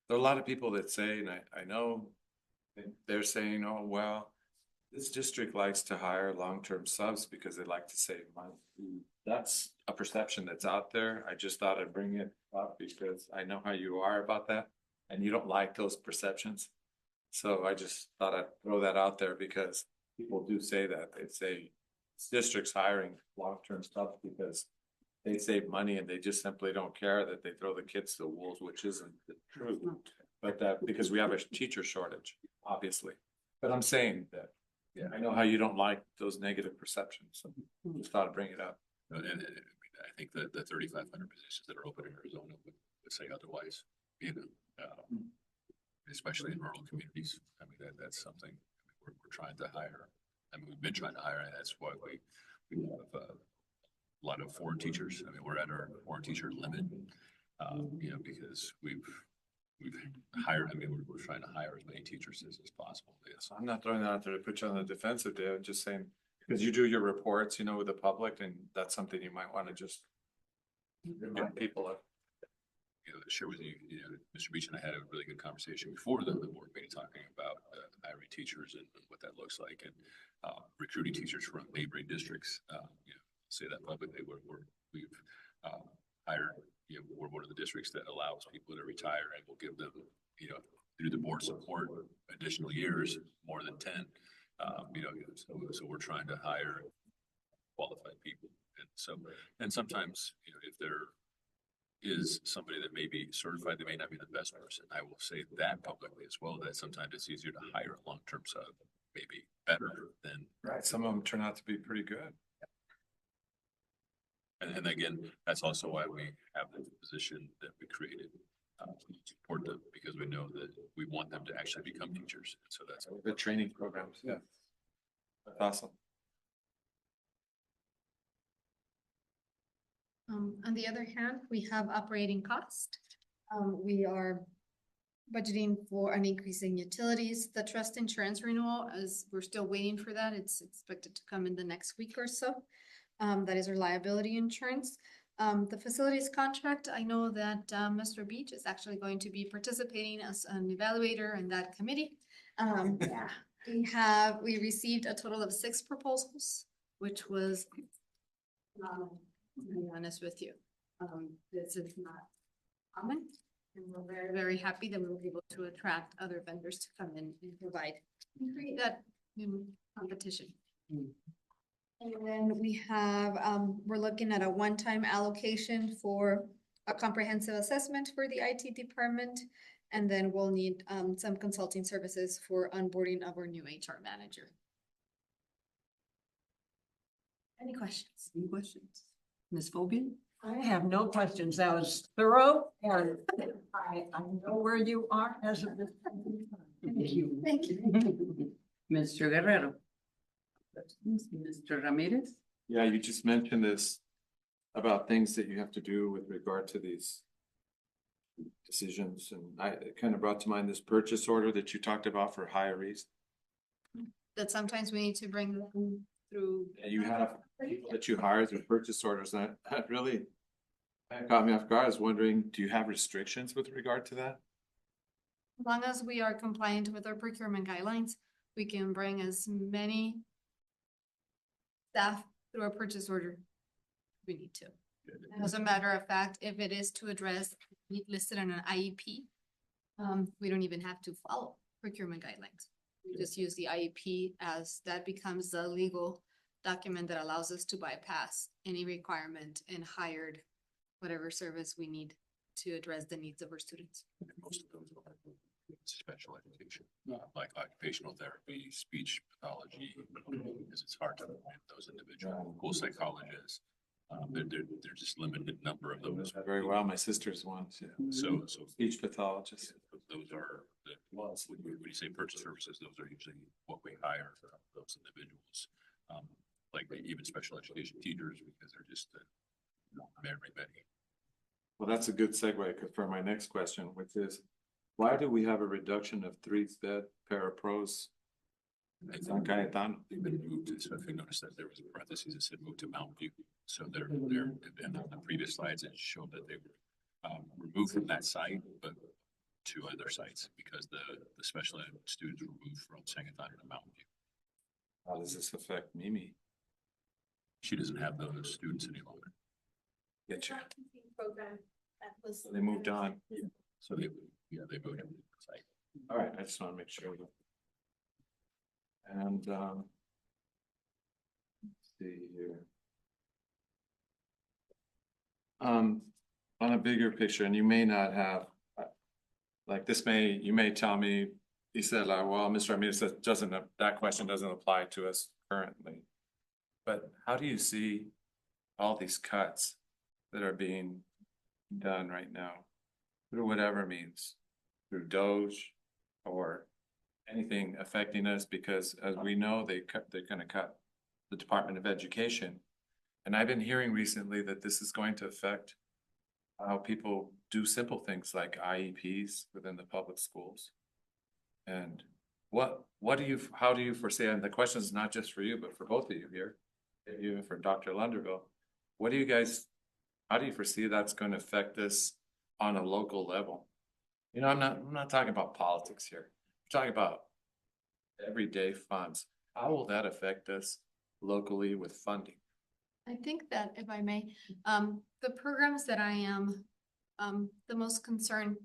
There are a lot of people that say, and I know they're saying, oh, well, this district likes to hire long-term subs because they like to save money. That's a perception that's out there. I just thought I'd bring it up because I know how you are about that and you don't like those perceptions. So I just thought I'd throw that out there because people do say that. They say this district's hiring long-term subs because they save money and they just simply don't care that they throw the kids to the wolves, which isn't the truth. But that because we have a teacher shortage, obviously. But I'm saying that, yeah, I know how you don't like those negative perceptions. So just thought I'd bring it up. And I think that the 3,500 positions that are open in Arizona would say otherwise, you know, especially in rural communities. I mean, that's something we're trying to hire. I mean, we've been trying to hire, and that's why we have a lot of foreign teachers. I mean, we're at our foreign teacher limit, you know, because we've hired, I mean, we're trying to hire as many teachers as possible. Yes. I'm not throwing that out there to put you on the defensive, Dave, I'm just saying, because you do your reports, you know, with the public, and that's something you might want to just remind people of. You know, share with you, you know, Mr. Beach and I had a really good conversation before the board meeting talking about hiring teachers and what that looks like, and recruiting teachers from neighboring districts. You know, say that publicly, we've hired, you know, we're one of the districts that allows people to retire, and we'll give them, you know, through the board support, additional years, more than 10. You know, so we're trying to hire qualified people, and sometimes, you know, if there is somebody that may be certified, they may not be the best person. I will say that publicly as well, that sometimes it's easier to hire a long-term sub, maybe better than. Right, some of them turn out to be pretty good. And again, that's also why we have the position that we created, to support them, because we know that we want them to actually become teachers. So that's. The training programs, yeah. That's awesome. On the other hand, we have operating cost. We are budgeting for an increase in utilities. The trust insurance renewal, as we're still waiting for that, it's expected to come in the next week or so. That is our liability insurance. The facilities contract, I know that Mr. Beach is actually going to be participating as an evaluator in that committee. Yeah, we received a total of 6 proposals, which was, to be honest with you, this is not common. And we're very, very happy that we were able to attract other vendors to come in and provide and create that competition. And then we have, we're looking at a one-time allocation for a comprehensive assessment for the IT department. And then we'll need some consulting services for onboarding of our new HR manager. Any questions? Any questions? Ms. Fobian? I have no questions. That was thorough, and I know where you are as of this. Thank you. Thank you. Mr. Guerrero? Mr. Ramirez? Yeah, you just mentioned this about things that you have to do with regard to these decisions, and it kind of brought to mind this purchase order that you talked about for hirees. That sometimes we need to bring them through. And you have people that you hire through purchase orders, and that really caught me off guard. I was wondering, do you have restrictions with regard to that? As long as we are compliant with our procurement guidelines, we can bring as many staff through a purchase order we need to. As a matter of fact, if it is to address need listed on an IEP, we don't even have to follow procurement guidelines. We just use the IEP as that becomes the legal document that allows us to bypass any requirement and hired whatever service we need to address the needs of our students. And most of those are special education, like occupational therapy, speech pathology, because it's hard to find those individuals. School psychologists, they're just limited number of those. Very well, my sister's one, yeah. So Speech pathologist. those are the, when you say purchase services, those are usually what we hire for those individuals. Like even special education teachers, because they're just very many. Well, that's a good segue for my next question, which is, why do we have a reduction of 3-bed parapros in San Cayetano? They've been moved, so if you notice that there was a parentheses that said moved to Mountain View. So they're, and on the previous slides, it showed that they were removed from that site, but to other sites because the special ed students were moved from San Cayetano to Mountain View. How does this affect Mimi? She doesn't have those students any longer. Get you. Program that was. They moved on. So they moved to the site. All right, I just want to make sure. And let's see here. On a bigger picture, and you may not have, like this you may tell me, he said, like, well, Mr. Ramirez said, that question doesn't apply to us currently. But how do you see all these cuts that are being done right now, through whatever means, through Doge or anything affecting us because as we know, they're gonna cut the Department of Education. And I've been hearing recently that this is going to affect how people do simple things like IEPs within the public schools. And how do you foresee, and the question is not just for you, but for both of you here, even for Dr. Lunderville, how do you foresee that's going to affect this on a local level? You know, I'm not talking about politics here. I'm talking about everyday funds. How will that affect us locally with funding? I think that if I may, the programs that I am, the most concerned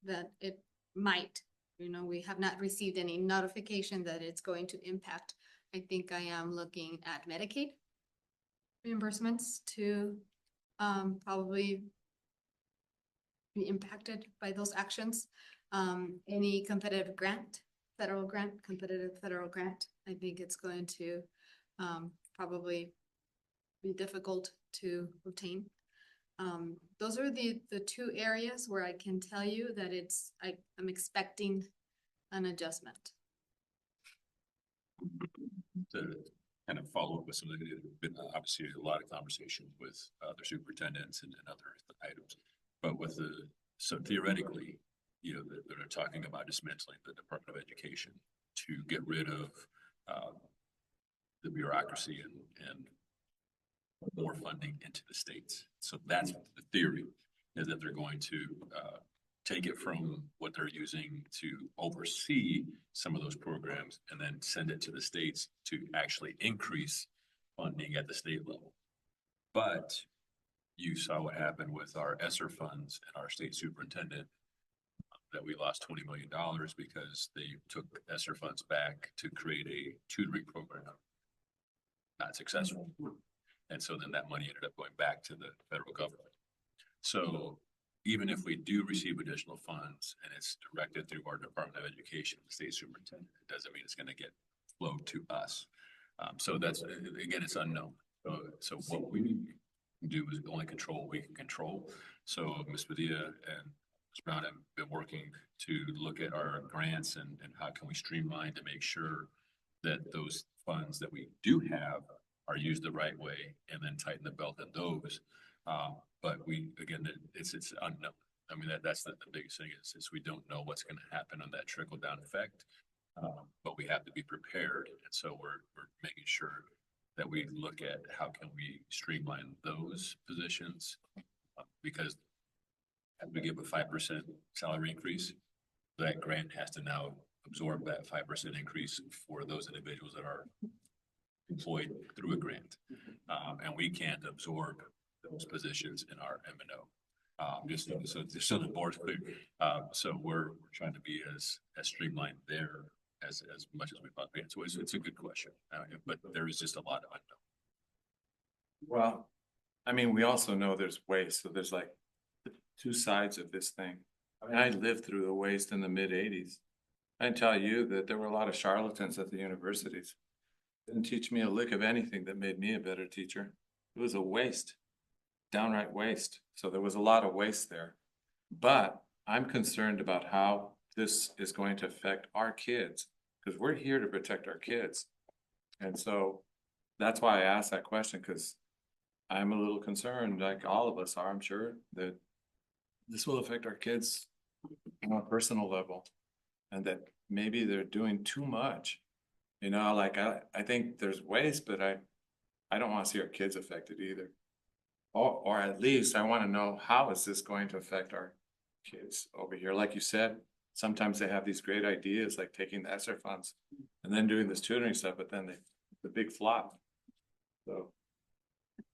that it might, we have not received any notification that it's going to impact. I think I am looking at Medicaid reimbursements to, probably be impacted by those actions. Any competitive competitive federal grant, I think it's going to, probably be difficult to obtain. Those are the two areas where I can tell you that I'm expecting an adjustment. To kind of follow up with something, there's been obviously a lot of conversation with other superintendents and other items. But so theoretically, they're talking about dismantling the Department of Education to get rid of the bureaucracy and more funding into the states. So that's the theory, is that they're going to take it from what they're using to oversee some of those programs and then send it to the states to actually increase funding at the state level. But you saw what happened with our ESSER funds and our state superintendent, that we lost $20 million because they took ESSER funds back to create a tutoring program. Not successful. And so then that money ended up going back to the federal government. So even if we do receive additional funds and it's directed through our Department of Education, the state superintendent, it doesn't mean it's going to get flowed to us. So that's, again, it's unknown. So what we do is only control what we can control. So Ms. Padilla and Ms. Brown have been working to look at our grants and how can we streamline to make sure that those funds that we do have are used the right way, and then tighten the belt on those. But again, it's unknown. I mean, that's the biggest thing is we don't know what's going to happen on that trickle down effect. But we have to be prepared. And so we're making sure that we look at how can we streamline those positions, because as we give a 5% salary increase, that grant has to now absorb that 5% increase for those individuals that are employed through a grant. And we can't absorb those positions in our M&O. Just so the board's clear. So we're trying to be as streamlined there as much as we possibly can. So it's a good question, but there is just a lot of unknown. Well, I mean, we also know there's waste. So there's like two sides of this thing. I mean, I lived through the waste in the mid-'80s. I can tell you that there were a lot of charlatans at the universities. Didn't teach me a lick of anything that made me a better teacher. It was a waste, downright waste. So there was a lot of waste there. But I'm concerned about how this is going to affect our kids, because we're here to protect our kids. And so that's why I asked that question, because I'm a little concerned, like all of us are, I'm sure, that this will affect our kids on a personal level, and that maybe they're doing too much. Like I think there's waste, but I don't want to see our kids affected either. Or at least I want to know, how is this going to affect our kids over here? Like you said, sometimes they have these great ideas, like taking the ESSER funds and then doing this tutoring stuff, but then the big flop. So.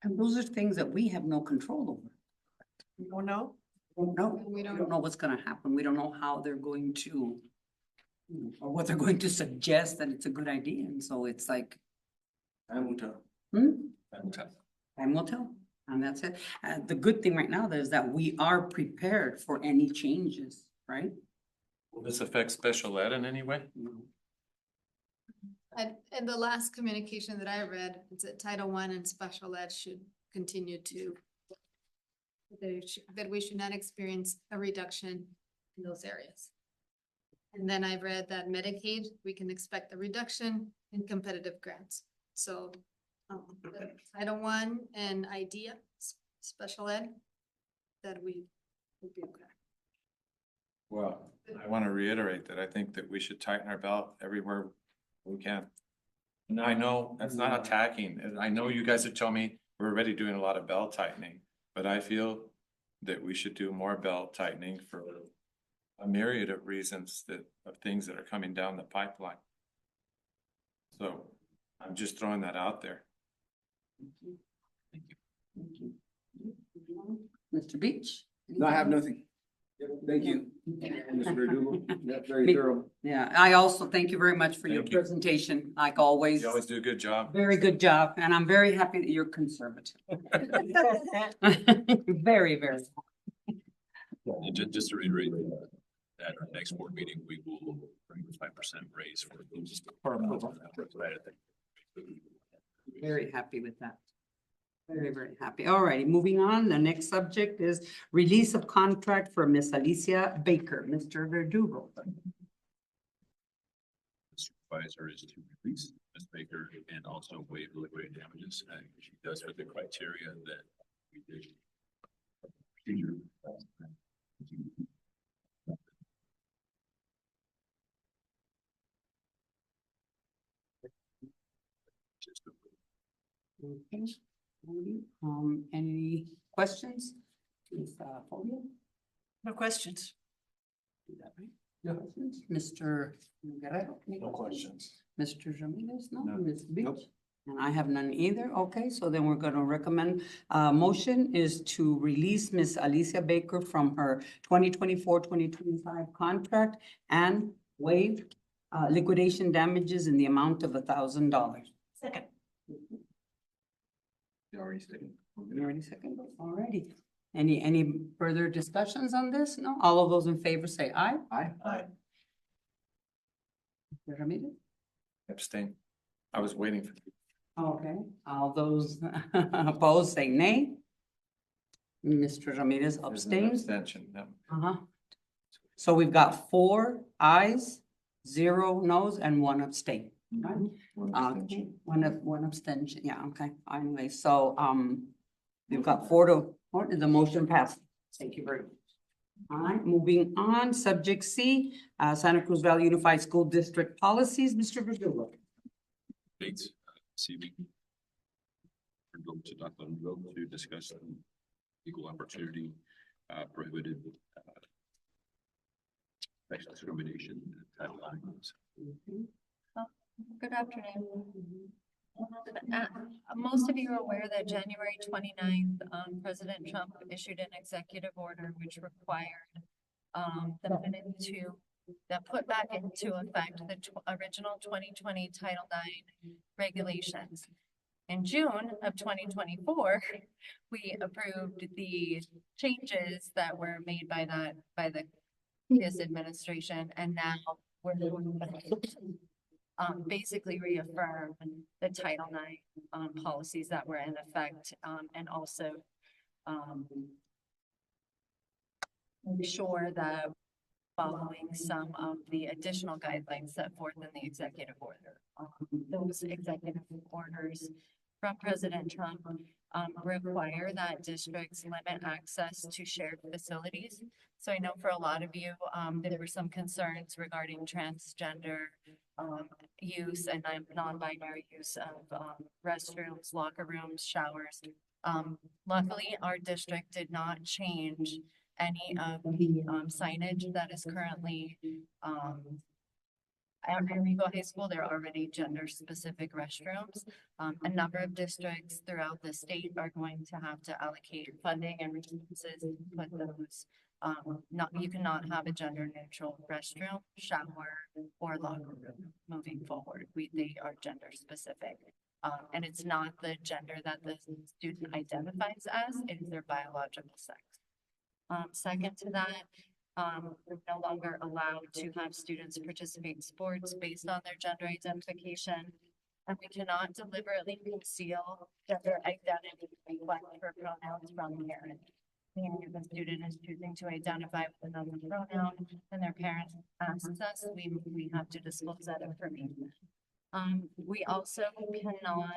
And those are things that we have no control over. You don't know? We don't know what's gonna happen. We don't know how they're going to, or what they're going to suggest that it's a good idea. And so it's like, Time will tell. time will tell. And that's it. The good thing right now is that we are prepared for any changes, right? Will this affect special ed in any way? And the last communication that I read is that Title I and special ed should continue to, that we should not experience a reduction in those areas. And then I've read that Medicaid, we can expect a reduction in competitive grants. So, Title I and IDEA, special ed, that we would be okay. Well, I want to reiterate that I think that we should tighten our belt everywhere we can. And I know that's not attacking, and I know you guys have told me we're already doing a lot of belt tightening, but I feel that we should do more belt tightening for a myriad of reasons of things that are coming down the pipeline. So I'm just throwing that out there. Mr. Beach? No, I have nothing. Yep, thank you. Mr. Verdugo. That's very Me- thorough. Yeah, I also thank you very much for your Thank you. presentation, like always. You always do a good job. Very good job, and I'm very happy that you're conservative. Very, very. And just to reiterate, at our next board meeting, we will bring the 5% raise for those. Very happy with that. Very, very happy. All righty, moving on. The next subject is release of contract for Miss Alicia Baker, Mr. Verdugo. Supervisor is to release Ms. Baker and also waive liquidated damages. She does fit the criteria that we did. Procedure. Just Okay. Any questions? Ms. Foley? No questions. Do that, right? No questions? Mr. Guerrero? any No questions. Mr. Ramirez, no? No. Ms. Nope. Beach? And I have none either. Okay, so then we're gonna recommend, motion is to release Miss Alicia Baker from her 2024-2025 contract and waive liquidation damages in the amount of $1,000. Second. You already stated. You already seconded? Alrighty. Any further discussions on this? No? All of those in favor say aye. Aye. Aye. Mr. Ramirez? Abstain. I was waiting for. Okay, all those opposed say nay. Mr. Ramirez There's an abstains. Abstention, no. Uh-huh. So we've got 4 ayes, 0 noes, and 1 abstain. Right? One Okay, abstention. one abstention, yeah, okay, anyway, so, we've got 4 the motion passed. Thank you very much. All right, moving on, subject C, Santa Cruz Valley Unified School District policies, Mr. Verdugo. dates, this evening. We're going to Dr. Lugo to discuss equal opportunity, prohibited, sexual discrimination, timelines. Good afternoon. Most of you are aware that January 29th, President Trump issued an executive order which required the minute to that put back into effect the original 2020 Title IX regulations. In June of 2024, we approved the changes that were made by the previous administration, and now we're basically reaffirm the Title IX policies that were in effect, and also make sure that following some of the additional guidelines set forth in the executive order. Those executive orders from President Trump require that districts limit access to shared facilities. So I know for a lot of you, there were some concerns regarding transgender use and non-binary use of restrooms, locker rooms, showers. Luckily, our district did not change any of the signage that is currently at Enrico High School. There are already gender-specific restrooms. A number of districts throughout the state are going to have to allocate funding and resources to put those. You cannot have a gender-neutral restroom, shower, or locker room moving forward. They are gender-specific. And it's not the gender that the student identifies as, it is their biological sex. Second to that, we're no longer allowed to have students participate in sports based on their gender identification. And we cannot deliberately conceal gender identity request for pronouns from parents. meaning if a student is choosing to identify with another pronoun and their parents asks us, we have to disclose that information. We also cannot,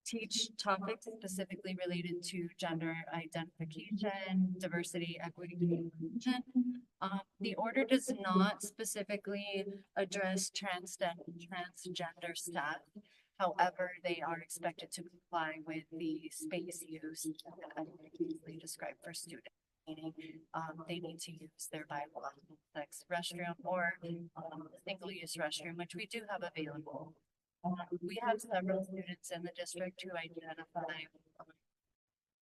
teach topics specifically related to gender identification, diversity, equity, and inclusion. The order does not specifically address transgender staff. However, they are expected to comply with the space use that I previously described for students. Meaning, they need to use their biological sex restroom or single-use restroom, which we do have available. We have several students in the district who identify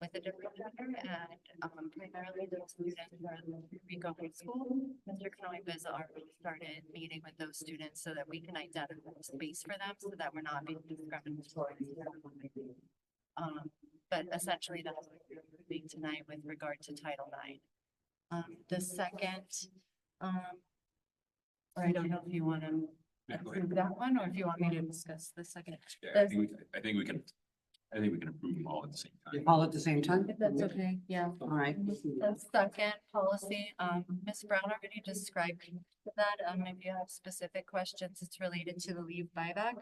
with a different gender, and primarily those students who are in Rico High School. Mr. Kanoiba's already started meeting with those students so that we can identify a space for them, so that we're not being discriminatory. But essentially that's what we're doing tonight with regard to Title IX. The second, or I don't know if you want to approve that one, or if you want me to discuss the second. Yeah, I think we can approve them all at the same time. All at the same time? If that's okay, yeah. All right. The second policy, Ms. Brown already described that. If you have specific questions, it's related to the leave buyback.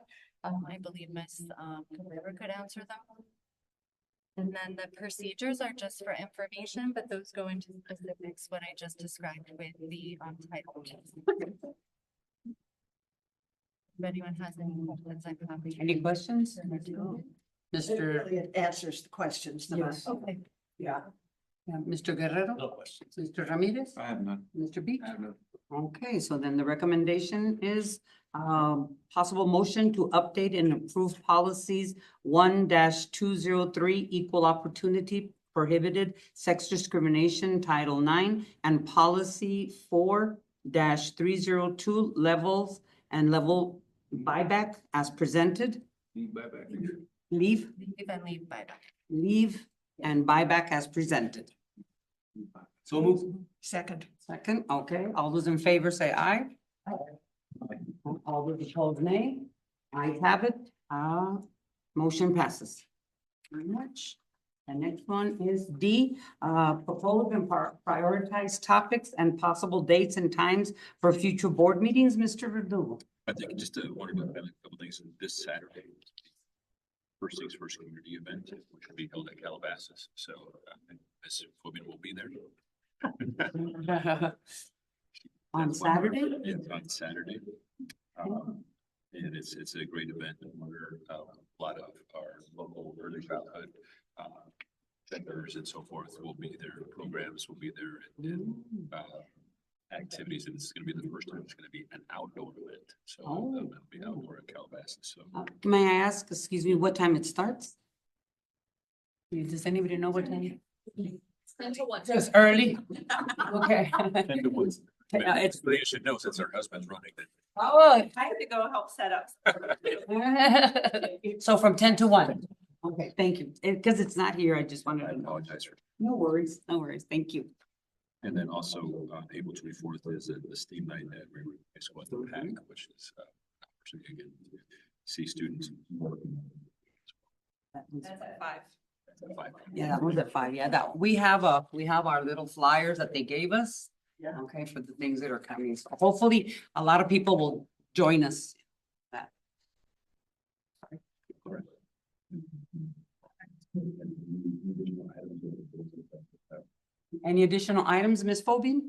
I believe Ms. Cabrera could answer them. And then the procedures are just for information, but those go into specifics what I just described with the title. If anyone has any questions, I'm happy. Any questions? Mr. Really, it answers the questions the Yes. most. Okay. Yeah. Mr. Guerrero? No questions. Mr. Ramirez? I have none. Mr. Beach? I have none. Okay, so then the recommendation is possible motion to update and approve policies 1-203 equal opportunity prohibited sex discrimination, Title IX, and policy 4-302 levels and level buyback as presented. Leave, Leave and leave buyback. leave and buyback as presented. So move. Second. Second, okay, all those in favor say aye. All those opposed, nay. Ayes have it, motion passes. Very much. The next one is D, propose and prioritize topics and possible dates and times for future board meetings, Mr. Verdugo. I think just wanted to highlight a couple things this Saturday. First things first community event, which will be held at Calabasas. So Ms. Coben will be there. On Saturday? Yes, on Saturday. And it's a great event where a lot of our local early childhood vendors and so forth will be there, programs will be there, and activities, and it's gonna be the first time it's gonna be an outdoor event. So it'll be outdoor at Calabasas, so. May I ask, excuse me, what time it starts? Does anybody know what time? 10 to 1. It's early. Okay. And the ones, It's, they should know since their husband's running it. oh, I had to go help set up. so from 10 to 1. Okay, thank you. Because it's not here, I just wanted I to know. apologize for. No worries, no worries. Thank you. And then also, April 24th is the STEAM night at Railroad High School at the PAC, which is, opportunity again to see students. That's at 5. At 5. Yeah, that was at 5. Yeah, that, we have our little flyers that they gave us. Yeah. Okay, for the things that are coming. So hopefully, a lot of people will join us. That. Any additional items, Ms. Phobie?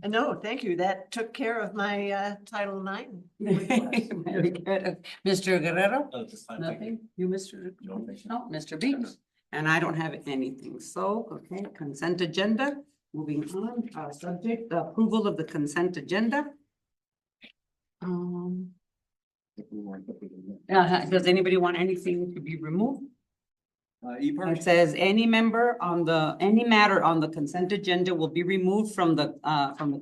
No, thank you. That took care of my Title IX. Very good. Mr. Guerrero? No, it's fine, thank you. Nothing? You, Mr. No, thank you. No, Mr. Beach? And I don't have anything. So, okay, consent agenda. Moving on, subject approval of the consent agenda. Does anybody want anything to be removed? It says any matter on the consent agenda will be removed from the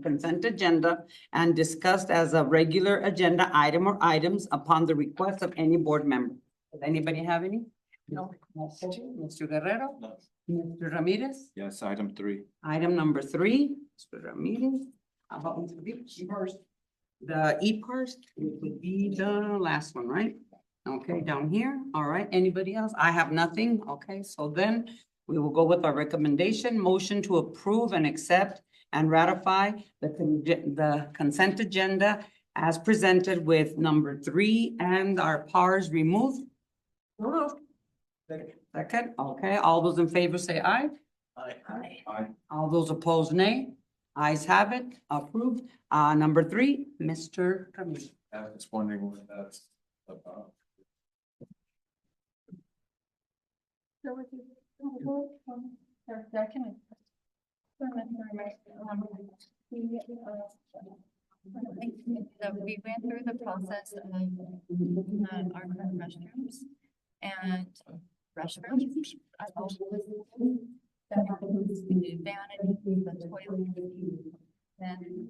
consent agenda and discussed as a regular agenda item or items upon the request of any board member. Does anybody have any? No. Mr. Guerrero? No. Mr. Ramirez? Yes, item 3. Item number 3, Mr. Ramirez. How about Mr. Beach? The E-Pars, it would be the last one, right? Okay, down here. All right. Anybody else? I have nothing. Okay, so then We will go with our recommendation, motion to approve and accept and ratify the consent agenda as presented with number 3 and our PARs removed. Second, okay, all those in favor say aye. Aye. All those opposed, nay. Ayes have it, approved. Number 3, Mr. Camilo. I was wondering what that's about. So we went through the process of our current restrooms and restrooms. The vanity, the toilet, and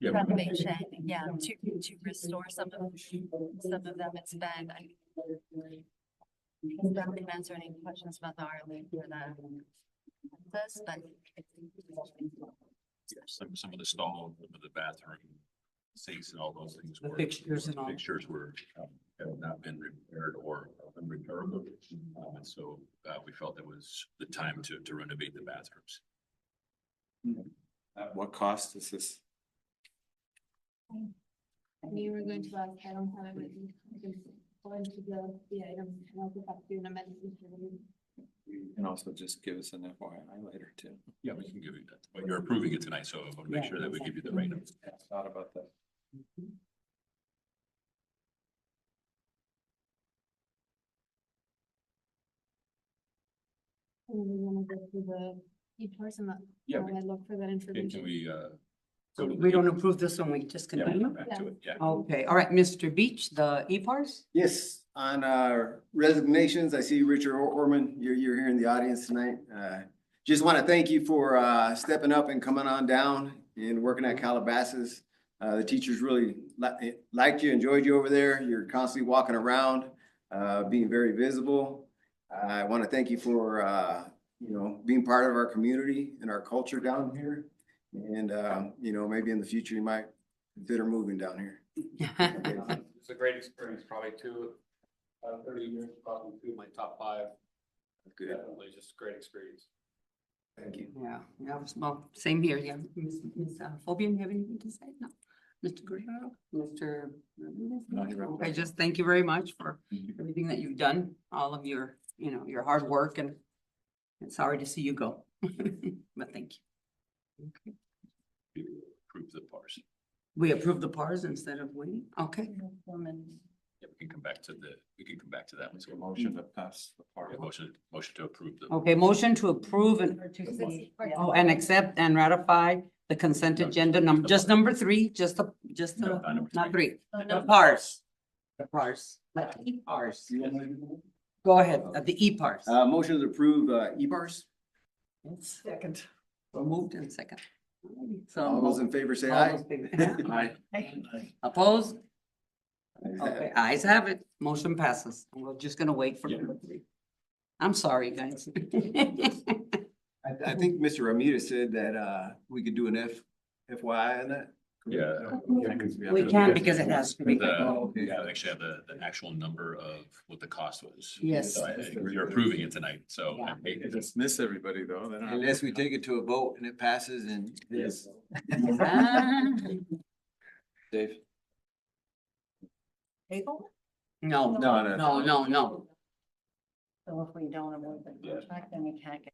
Yeah, renovation, yeah, to restore some of them. It's been, I can answer any questions about the RLA for that. This, but some of the stalls, some of the bathroom sinks and all those things. The were- fixtures and all. Fixtures were, have not been repaired or unrepairable. And so, we felt it was the time to renovate the bathrooms. At what cost is this? You were going to ask, I don't have it written. I can go into the item, and I'll just have to do an amendment. And also just give us an FYI later too. Yeah, we can give you that, but you're approving it tonight, so I want to make sure that we give you the right. Thought about that. And we want to go through the e-person that, Yeah, while I look for that Can information. we, So go to we the- don't approve this one, we just Yeah, continue? back to it, yeah. Okay, all right, Mr. Beach, the E-Pars? Yes, on resignations, I see Richard Orman, you're here in the audience tonight. Just want to thank you for stepping up and coming on down and working at Calabasas. The teachers really liked you, enjoyed you over there. You're constantly walking around, being very visible. I want to thank you for being part of our community and our culture down here. And maybe in the future you might consider moving down here. It's a great experience, probably 30 years, probably 2 of my top 5. Good. Definitely just a great experience. Thank you. Yeah, well, same here, yeah. Ms. Fabian, you have anything to say? No? Mr. Guerrero, Mr. Okay, just thank you very much for everything that you've done, all of your, your hard work, and sorry to see you go, but thank you. Okay. We approve the PARs. We approve the PARs instead of waiting, okay? Yeah, we can come back to that one. So Motion to pass the part. Yeah, motion to approve the. Okay, motion to approve and accept and ratify the consent agenda just number 3, No, not number not 3. 3. The PARs. The PARs. Like E-Pars. Go ahead, the E-Pars. Motion to approve EPARs. Second. So moved in second. All those in favor say All aye. those in favor- Opposed? Okay, ayes have it. Motion passes. We're just gonna wait for number 3. I'm sorry, guys. I think Mr. Ramirez said that we could do an FYI on that. Yeah. We can because it has to be. Yeah, I actually have the actual number of what the cost was. Yes. So you're approving it tonight, so. Yeah. I hate to Dismiss everybody though. They don't have- Unless we take it to a vote and it passes and. Yes. Ah, Dave. No, no. So if we don't award the contract, then we can't get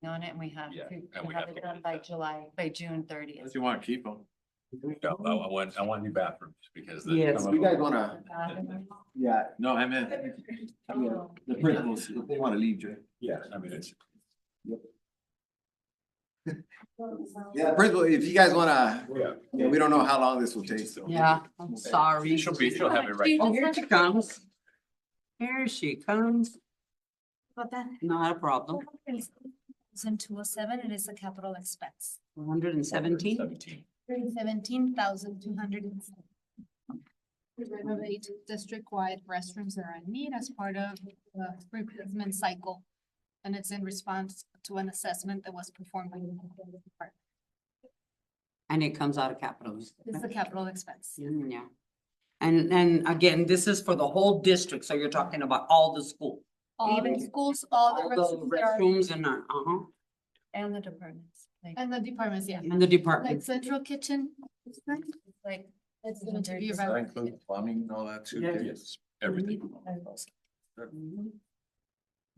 on it, and we have Yeah, to and we have have it to- done by June 30th. Unless you want to keep them. No, I want new bathrooms because. Yes. You guys wanna, yeah, No, I meant. the principals, if they wanna leave, Jay. Yeah, I mean, it's. Yeah, principal, if you guys wanna, Yeah. we don't know how long this will take, so. Yeah, I'm sorry. She'll have it right. Oh, here she comes. Here she comes. About that. Not a problem. In 207, it is a capital expense. 117. 17. 17,200. To renovate district-wide restrooms that are in need as part of the replacement cycle. And it's in response to an assessment that was performed by the department. And it comes out of capital. It's a capital expense. Yeah. And again, this is for the whole district, so you're talking about all the school, all the schools, all the All the restrooms that are- restrooms and, And the departments, like, and the departments, yeah. and the Like department. central kitchen. like. It's going to be Does that around. include plumbing and all that too? Yeah. Dave? Yes, everything.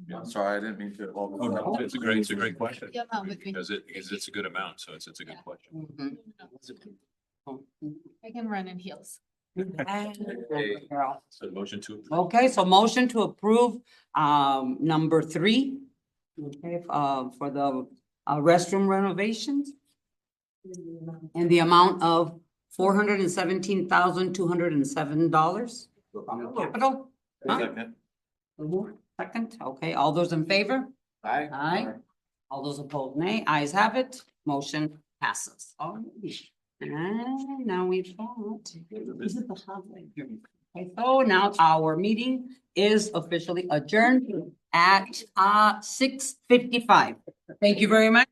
Yeah, I'm sorry, I didn't mean to. Oh, no, it's a great question. The amount would be- Because it's a good amount, so it's a good question. Mhm. I can run in heels. Girl. So motion to. approve. Okay, so motion to approve, number 3. Okay, for the restroom renovations. And the amount of $417,207. Capital? Huh? Second. Second, okay, all those in favor? Aye. Aye. All those opposed, nay. Ayes have it. Motion passes. Alrighty. And now we've got. Is it the holiday? Okay, so now our meeting is officially adjourned at 6:55. Thank you very much.